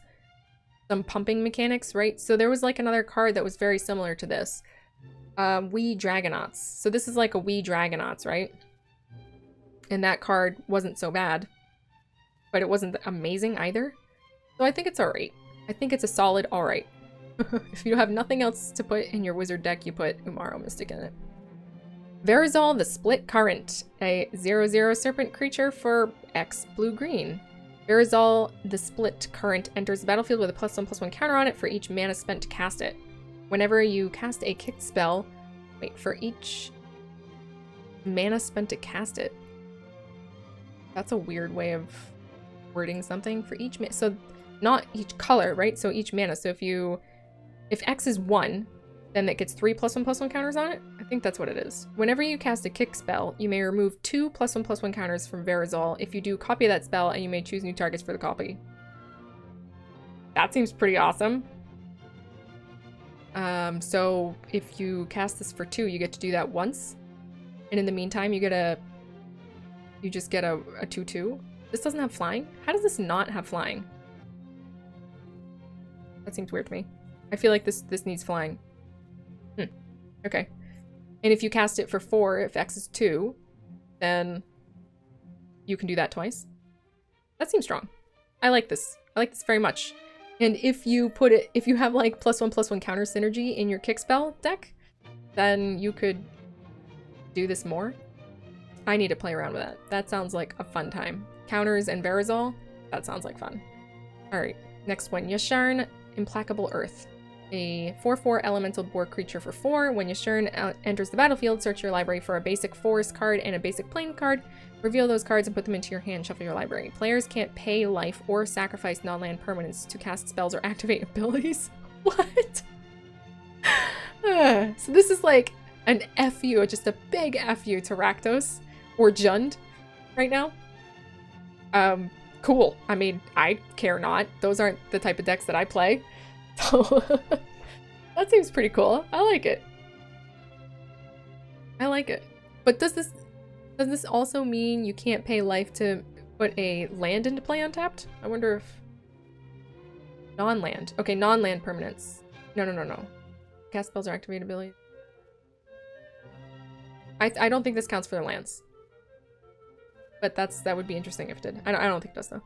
some pumping mechanics, right? So there was like another card that was very similar to this. Wee Dragonauts. So this is like a Wee Dragonauts, right? And that card wasn't so bad, but it wasn't amazing either. So I think it's alright. I think it's a solid alright. If you have nothing else to put in your wizard deck, you put Umara Mystic in it. Verizal the Split Current, a 0/0 serpent creature for X blue-green. Verizal the Split Current enters the battlefield with a +1/+1 counter on it for each mana spent to cast it. Whenever you cast a kicked spell, wait, for each mana spent to cast it. That's a weird way of wording something. For each mana, so not each color, right? So each mana. So if X is 1, then that gets 3 +1/+1 counters on it. I think that's what it is. Whenever you cast a kick spell, you may remove 2 +1/+1 counters from Verizal. If you do, copy that spell, and you may choose new targets for the copy. That seems pretty awesome. So if you cast this for 2, you get to do that once. And in the meantime, you just get a 2/2. This doesn't have flying? How does this not have flying? That seems weird to me. I feel like this needs flying. Okay. And if you cast it for 4, if X is 2, then you can do that twice. That seems strong. I like this. I like this very much. And if you have like +1/+1 counter synergy in your kick spell deck, then you could do this more. I need to play around with that. That sounds like a fun time. Counters and Verazol, that sounds like fun. All right, next one, Yasharn, Implacable Earth. A 4/4 elemental boar creature for 4. When Yasharn enters the battlefield, search your library for a basic forest card and a basic plane card. Reveal those cards and put them into your hand. Shuffle your library. Players can't pay life or sacrifice non-land permanents to cast spells or activate abilities. What? So this is like an FU, just a big FU to Rakdos or Jund right now. Cool. I mean, I care not. Those aren't the type of decks that I play. So that seems pretty cool. I like it. I like it. But does this also mean you can't pay life to put a land into play untapped? I wonder if... Non-land. Okay, non-land permanents. No. Cast spells or activate abilities. I don't think this counts for their lands. But that would be interesting if it did. I don't think it does, though.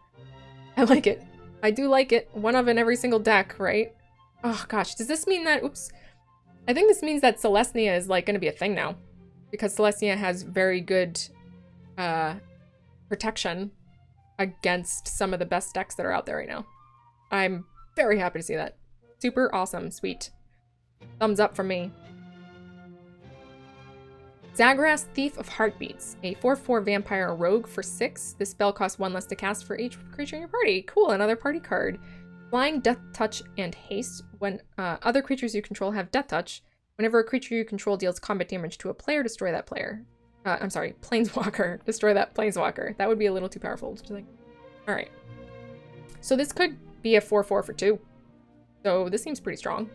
I like it. I do like it. One of in every single deck, right? Oh, gosh. Does this mean that... Oops. I think this means that Celestia is, like, going to be a thing now. Because Celestia has very good protection against some of the best decks that are out there right now. I'm very happy to see that. Super awesome. Sweet. Thumbs up from me. Zagras, Thief of Heartbeats. A 4/4 vampire rogue for 6. This spell costs 1 less to cast for each creature in your party. Cool, another party card. Flying, Death Touch, and Haste. When other creatures you control have Death Touch, whenever a creature you control deals combat damage to a player, destroy that player. I'm sorry, Planeswalker. Destroy that Planeswalker. That would be a little too powerful, don't you think? Alright. So this could be a 4/4 for 2. So this seems pretty strong.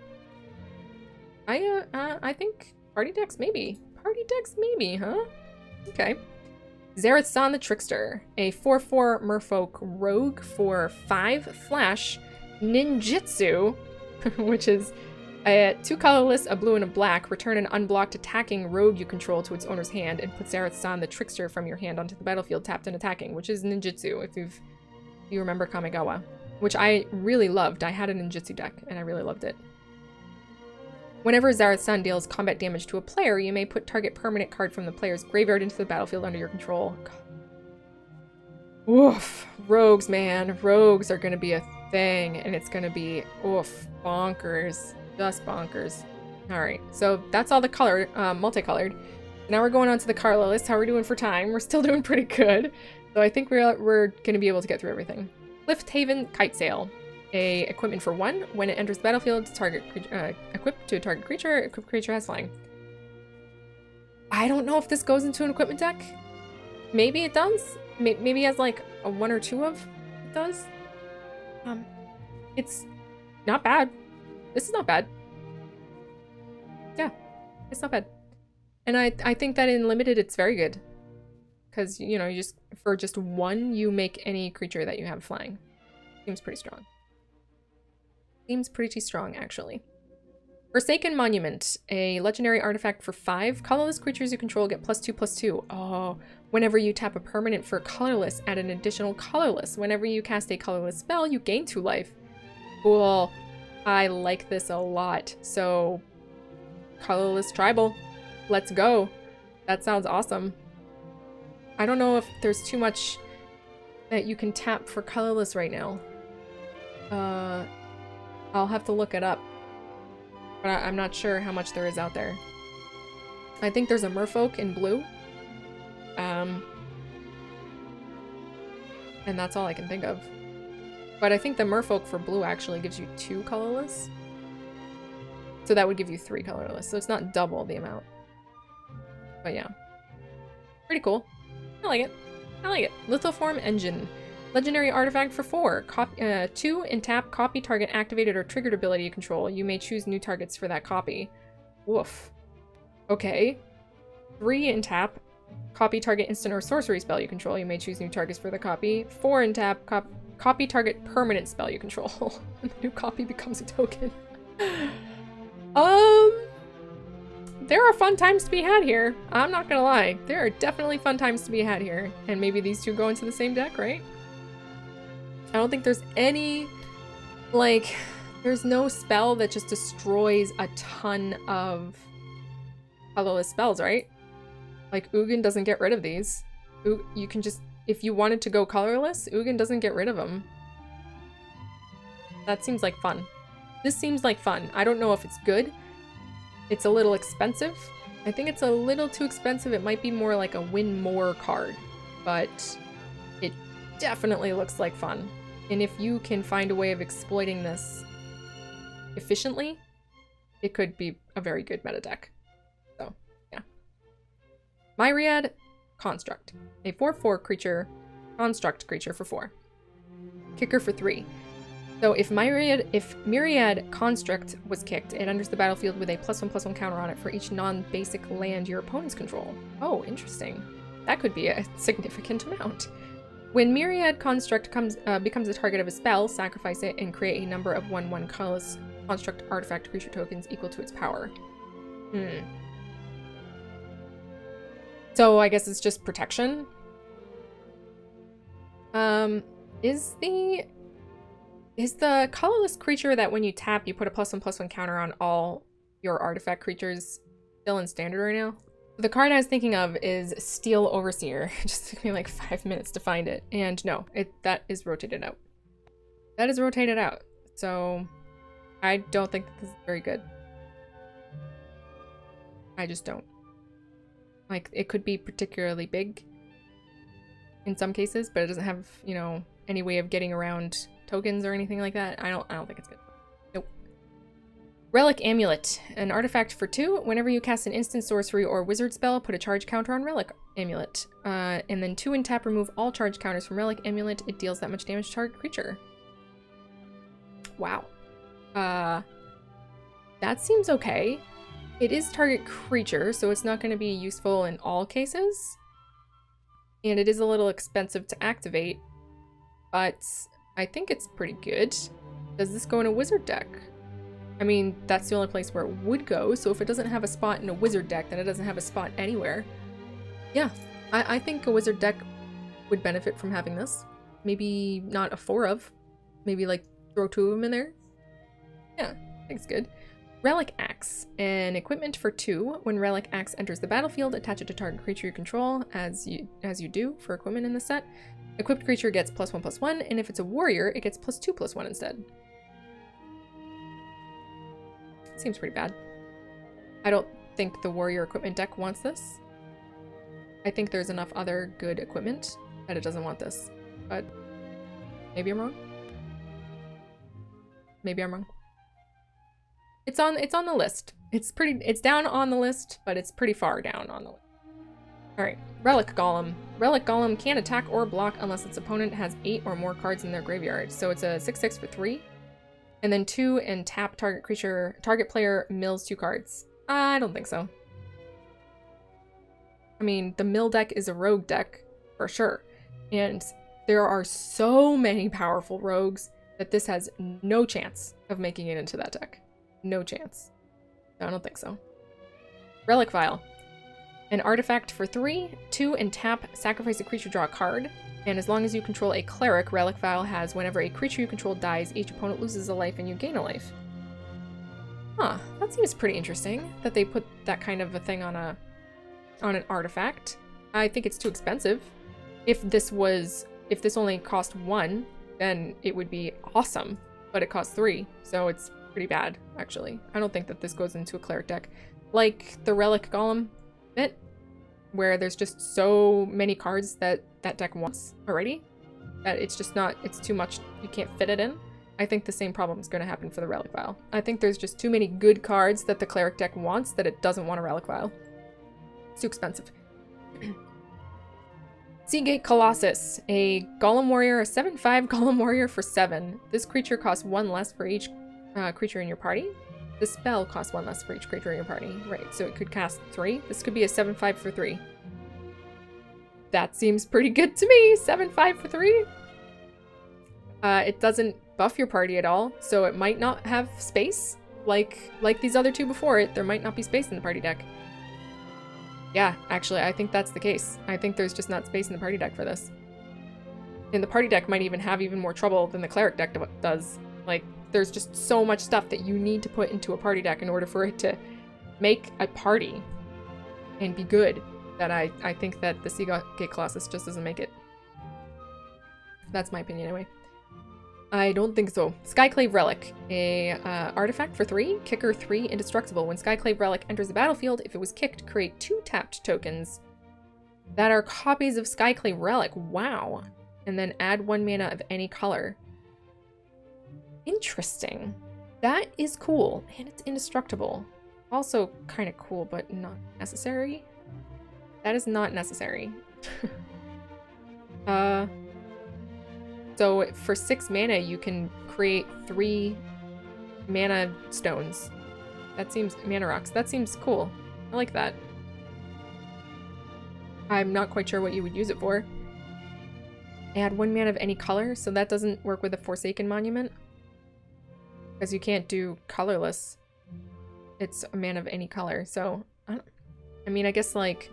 I think party decks maybe. Party decks maybe, huh? Okay. Zareth-san the Trickster. A 4/4 merfolk rogue for 5 flash ninjutsu, which is a 2 colorless, a blue, and a black. Return an unblocked attacking rogue you control to its owner's hand and put Zareth-san the Trickster from your hand onto the battlefield tapped and attacking, which is ninjutsu, if you remember Kamigawa, which I really loved. I had a ninjutsu deck, and I really loved it. Whenever Zareth-san deals combat damage to a player, you may put target permanent card from the player's graveyard into the battlefield under your control. God. Oof. Rogues, man. Rogues are going to be a thing, and it's going to be, oof, bonkers. Just bonkers. Alright, so that's all the color, multicolored. Now we're going on to the Colorless. How are we doing for time? We're still doing pretty good. So I think we're going to be able to get through everything. Lifthaven Kitesail. A equipment for 1. When it enters the battlefield, equipped to a target creature, equipped creature has flying. I don't know if this goes into an equipment deck. Maybe it does. Maybe it has like a 1 or 2 of it does. It's not bad. This is not bad. Yeah, it's not bad. And I think that in limited it's very good. Because, you know, for just 1, you make any creature that you have flying. Seems pretty strong. Seems pretty strong, actually. Forsaken Monument. A legendary artifact for 5. Colorless creatures you control get +2/+2. Oh, whenever you tap a permanent for colorless, add an additional colorless. Whenever you cast a colorless spell, you gain 2 life. Cool. I like this a lot. So, colorless tribal. Let's go. That sounds awesome. I don't know if there's too much that you can tap for colorless right now. I'll have to look it up. But I'm not sure how much there is out there. I think there's a merfolk in blue. And that's all I can think of. But I think the merfolk for blue actually gives you 2 colorless. So that would give you 3 colorless. So it's not double the amount. But yeah. Pretty cool. I like it. I like it. Lithoform Engine. Legendary artifact for 4. 2 and tap, copy target activated or triggered ability you control. You may choose new targets for that copy. Woof. Okay. 3 and tap, copy target instant or sorcery spell you control. You may choose new targets for the copy. 4 and tap, copy target permanent spell you control. The new copy becomes a token. There are fun times to be had here. I'm not gonna lie. There are definitely fun times to be had here. And maybe these two go into the same deck, right? I don't think there's any, like, there's no spell that just destroys a ton of colorless spells, right? Like, Ugin doesn't get rid of these. You can just, if you wanted to go colorless, Ugin doesn't get rid of them. That seems like fun. This seems like fun. I don't know if it's good. It's a little expensive. I think it's a little too expensive. It might be more like a win more card, but it definitely looks like fun. And if you can find a way of exploiting this efficiently, it could be a very good meta deck. So, yeah. Myriad Construct. A 4/4 creature, construct creature for 4. Kicker for 3. So if Myriad Construct was kicked, it enters the battlefield with a +1/+1 counter on it for each non-basic land your opponents control. Oh, interesting. That could be a significant amount. When Myriad Construct becomes the target of a spell, sacrifice it and create a number of 1/1 colorless construct artifact creature tokens equal to its power. So I guess it's just protection. Is the colorless creature that when you tap, you put a +1/+1 counter on all your artifact creatures still in standard right now? The card I was thinking of is Steel Overseer. It just took me like 5 minutes to find it. And no, that is rotated out. That is rotated out. So I don't think that this is very good. I just don't. Like, it could be particularly big in some cases, but it doesn't have, you know, any way of getting around tokens or anything like that. I don't think it's good. Nope. Relic Amulet. An artifact for 2. Whenever you cast an instant sorcery or wizard spell, put a charge counter on Relic Amulet. And then 2 and tap, remove all charge counters from Relic Amulet. It deals that much damage to target creature. Wow. That seems okay. It is target creature, so it's not going to be useful in all cases. And it is a little expensive to activate, but I think it's pretty good. Does this go in a wizard deck? I mean, that's the only place where it would go, so if it doesn't have a spot in a wizard deck, then it doesn't have a spot anywhere. Yeah, I think a wizard deck would benefit from having this. Maybe not a 4 of. Maybe like throw 2 of them in there. Yeah, I think it's good. Relic Axe. An equipment for 2. When Relic Axe enters the battlefield, attach it to target creature you control, as you do for equipment in the set. Equipped creature gets +1/+1, and if it's a warrior, it gets +2/+1 instead. Seems pretty bad. I don't think the warrior equipment deck wants this. I think there's enough other good equipment that it doesn't want this, but maybe I'm wrong. Maybe I'm wrong. It's on the list. It's down on the list, but it's pretty far down on the list. Alright, Relic Golem. Relic Golem can't attack or block unless its opponent has 8 or more cards in their graveyard. So it's a 6/6 for 3. And then 2 and tap target player mills 2 cards. I don't think so. I mean, the mill deck is a rogue deck, for sure. And there are so many powerful rogues that this has no chance of making it into that deck. No chance. I don't think so. Relic Vial. An artifact for 3, 2 and tap, sacrifice a creature, draw a card. And as long as you control a cleric, Relic Vial has whenever a creature you control dies, each opponent loses a life and you gain a life. Huh, that seems pretty interesting that they put that kind of a thing on an artifact. I think it's too expensive. If this only cost 1, then it would be awesome, but it costs 3, so it's pretty bad, actually. I don't think that this goes into a cleric deck. Like the Relic Golem bit, where there's just so many cards that deck wants already, that it's just not, it's too much, you can't fit it in. I think the same problem is going to happen for the Relic Vial. I think there's just too many good cards that the cleric deck wants, that it doesn't want a Relic Vial. It's too expensive. Seagate Colossus, a Golem Warrior, a 7/5 Golem Warrior for 7. This creature costs 1 less for each creature in your party. The spell costs 1 less for each creature in your party. Right, so it could cast 3. This could be a 7/5 for 3. That seems pretty good to me. 7/5 for 3. It doesn't buff your party at all, so it might not have space. Like these other two before it, there might not be space in the party deck. Yeah, actually, I think that's the case. I think there's just not space in the party deck for this. And the party deck might even have even more trouble than the cleric deck does. Like, there's just so much stuff that you need to put into a party deck in order for it to make a party and be good, that I think that the Seagate Colossus just doesn't make it. That's my opinion anyway. I don't think so. Skyclave Relic, a artifact for 3, kicker 3, indestructible. When Skyclave Relic enters the battlefield, if it was kicked, create 2 tapped tokens that are copies of Skyclave Relic. Wow. And then add 1 mana of any color. Interesting. That is cool. And it's indestructible. Also kind of cool, but not necessary. That is not necessary. So for 6 mana, you can create 3 mana stones. That seems... mana rocks. That seems cool. I like that. I'm not quite sure what you would use it for. Add 1 mana of any color, so that doesn't work with a Forsaken Monument. Because you can't do colorless. It's a mana of any color, so... I mean, I guess, like,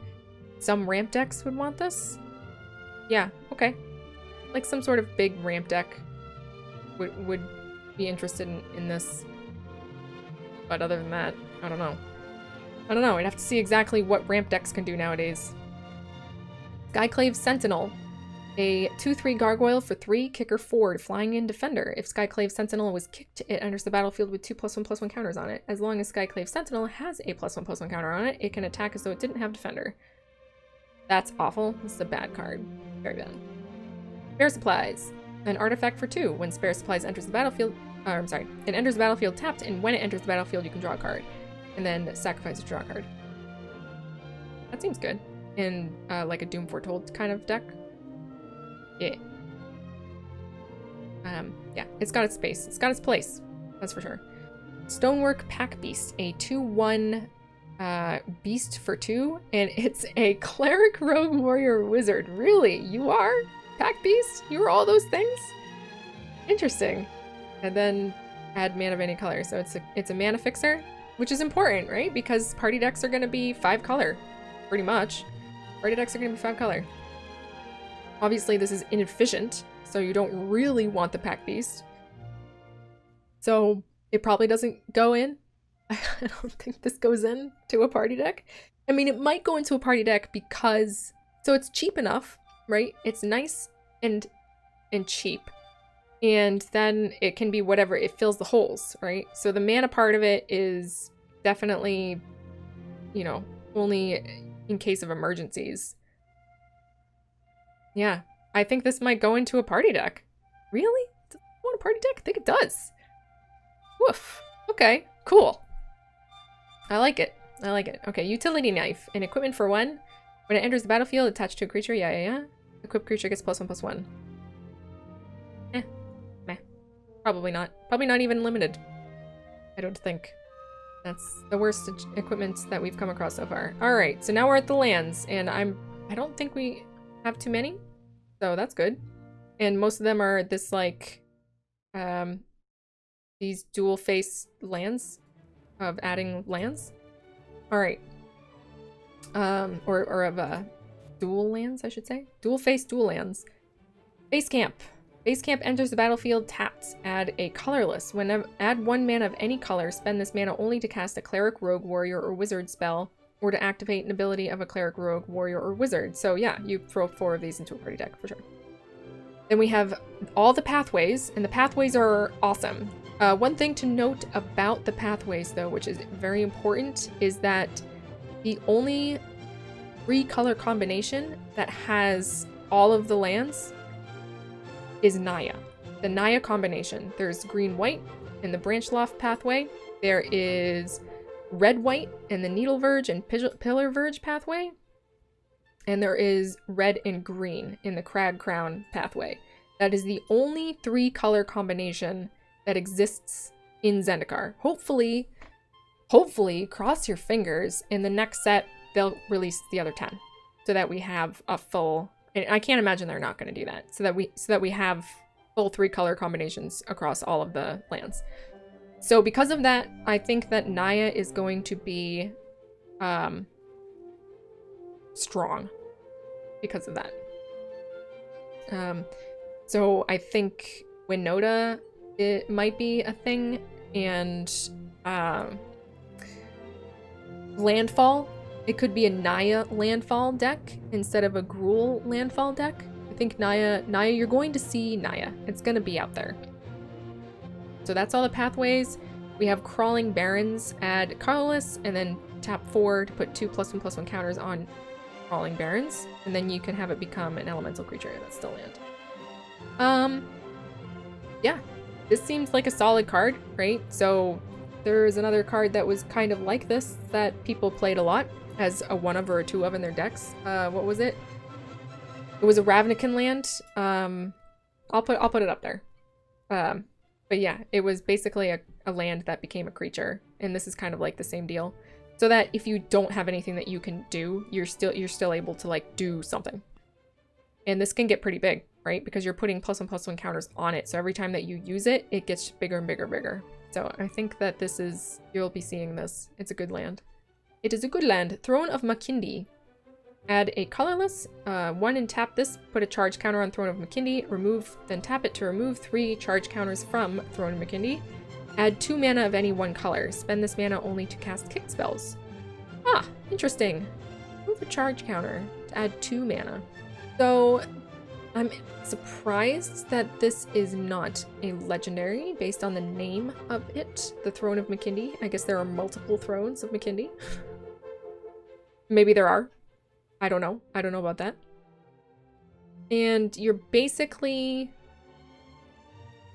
some ramp decks would want this? Yeah, okay. Like some sort of big ramp deck would be interested in this. But other than that, I don't know. I don't know. I'd have to see exactly what ramp decks can do nowadays. Skyclave Sentinel. A 2/3 gargoyle for 3, kicker 4, flying in defender. If Skyclave Sentinel was kicked, it enters the battlefield with 2+1/+1 counters on it. As long as Skyclave Sentinel has a +1/+1 counter on it, it can attack as though it didn't have defender. That's awful. This is a bad card. Very bad. Spare Supplies. An artifact for 2. When Spare Supplies enters the battlefield... I'm sorry. It enters the battlefield tapped, and when it enters the battlefield, you can draw a card. And then sacrifice to draw a card. That seems good. In, like a Doom Foretold kind of deck. Yeah. Yeah. It's got its space. It's got its place. That's for sure. Stonework Pack Beast. A 2/1... beast for 2, and it's a cleric, rogue, warrior, wizard. Really? You are? Pack Beast? You were all those things? Interesting. And then add mana of any color. So it's a mana fixer, which is important, right? Because party decks are going to be 5 color. Pretty much. Party decks are going to be 5 color. Obviously, this is inefficient, so you don't really want the Pack Beast. So it probably doesn't go in. I don't think this goes in to a party deck. I mean, it might go into a party deck because... So it's cheap enough, right? It's nice and cheap. And then it can be whatever. It fills the holes, right? So the mana part of it is definitely, you know, only in case of emergencies. Yeah. I think this might go into a party deck. Really? Does it want a party deck? I think it does. Woof. Okay. Cool. I like it. I like it. Okay, Utility Knife. An equipment for 1. When it enters the battlefield, attached to a creature. Yeah. Equipped creature gets +1/+1. Meh. Probably not. Probably not even limited. I don't think. That's the worst equipment that we've come across so far. Alright, so now we're at the lands, and I don't think we have too many. So that's good. And most of them are this, like, these dual face lands. Of adding lands. Alright. Or of dual lands, I should say. Dual face, dual lands. Base Camp. Base Camp enters the battlefield tapped. Add a colorless. Add 1 mana of any color. Spend this mana only to cast a cleric, rogue, warrior, or wizard spell, or to activate an ability of a cleric, rogue, warrior, or wizard. So yeah, you throw 4 of these into a party deck for sure. Then we have all the pathways, and the pathways are awesome. One thing to note about the pathways, though, which is very important, is that the only 3-color combination that has all of the lands is Naya. The Naya combination. There's green-white in the Branch Loft pathway. There is red-white in the Needle Verge and Pillar Verge pathway. and there is red and green in the Crag Crown pathway. That is the only 3-color combination that exists in Zendikar. Hopefully, cross your fingers, in the next set, they'll release the other 10. So that we have a full, and I can't imagine they're not going to do that, so that we have full 3-color combinations across all of the lands. So because of that, I think that Naya is going to be strong because of that. So I think Winota, it might be a thing, and Landfall, it could be a Naya Landfall deck instead of a Gruul Landfall deck. I think Naya, you're going to see Naya. It's going to be out there. So that's all the pathways. We have Crawling Barrens, add Colorless, and then tap 4 to put 2 +1/+1 counters on Crawling Barrens, and then you can have it become an elemental creature that's still land. Yeah, this seems like a solid card, right? So there's another card that was kind of like this that people played a lot as a 1 of or a 2 of in their decks. What was it? It was a Ravnican land. I'll put it up there. But yeah, it was basically a land that became a creature, and this is kind of like the same deal. So that if you don't have anything that you can do, you're still able to like do something. And this can get pretty big, right? Because you're putting +1/+1 counters on it. So every time that you use it, it gets bigger and bigger and bigger. So I think that this is, you'll be seeing this. It's a good land. It is a good land. Throne of Makindi. Add a Colorless, 1 and tap this, put a charge counter on Throne of Makindi, remove, then tap it to remove 3 charge counters from Throne of Makindi. Add 2 mana of any 1 color. Spend this mana only to cast kick spells. Ah, interesting. Move a charge counter to add 2 mana. So I'm surprised that this is not a legendary based on the name of it, the Throne of Makindi. I guess there are multiple Thrones of Makindi. Maybe there are. I don't know. I don't know about that. And you're basically...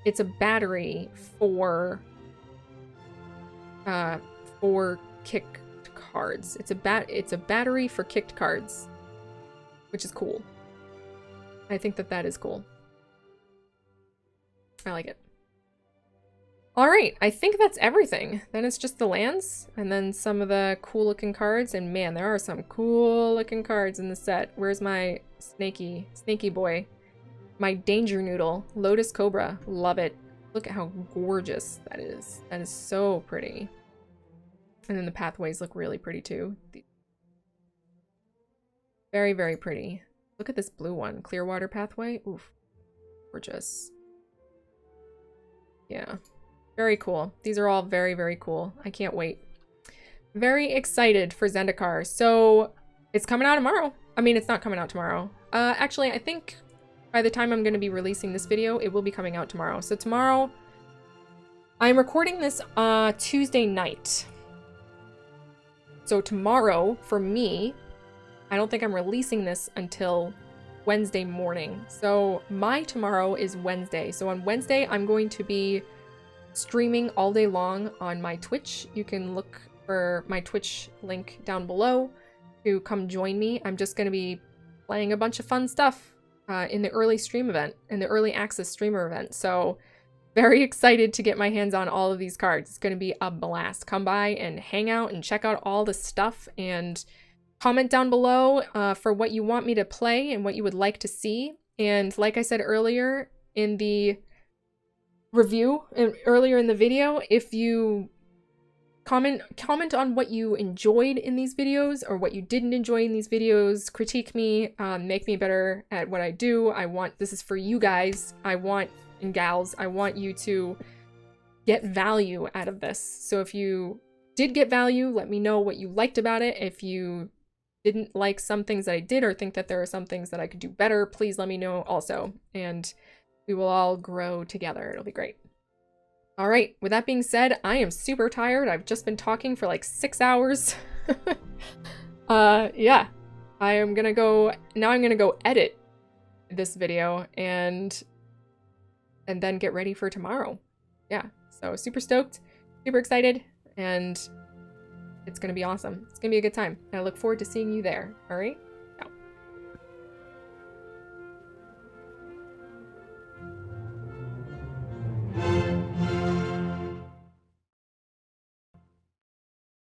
It's a battery for kicked cards. It's a battery for kicked cards, which is cool. I think that is cool. I like it. Alright, I think that's everything. Then it's just the lands, and then some of the cool looking cards, and man, there are some cool looking cards in the set. Where's my snaky boy? My Danger Noodle, Lotus Cobra, love it. Look at how gorgeous that is. That is so pretty. And then the pathways look really pretty too. Very, very pretty. Look at this blue one, Clearwater Pathway. Oof, gorgeous. Yeah. Very cool. These are all very, very cool. I can't wait. Very excited for Zendikar. So it's coming out tomorrow. I mean, it's not coming out tomorrow. Actually, I think by the time I'm going to be releasing this video, it will be coming out tomorrow. So tomorrow, I'm recording this Tuesday night. So tomorrow, for me, I don't think I'm releasing this until Wednesday morning. So my tomorrow is Wednesday. So on Wednesday, I'm going to be streaming all day long on my Twitch. You can look for my Twitch link down below to come join me. I'm just going to be playing a bunch of fun stuff in the early stream event, in the early access streamer event. So very excited to get my hands on all of these cards. It's going to be a blast. Come by and hang out and check out all the stuff, and comment down below for what you want me to play and what you would like to see. And like I said earlier in the review and earlier in the video, if you comment on what you enjoyed in these videos or what you didn't enjoy in these videos, critique me, make me better at what I do. This is for you guys, and gals, I want you to get value out of this. So if you did get value, let me know what you liked about it. If you didn't like some things that I did or think that there are some things that I could do better, please let me know also. And we will all grow together. It'll be great. All right, with that being said, I am super tired. I've just been talking for like 6 hours. Yeah, I'm gonna go edit this video and then get ready for tomorrow. Yeah, so super stoked, super excited, and it's gonna be awesome. It's gonna be a good time. I look forward to seeing you there. All right.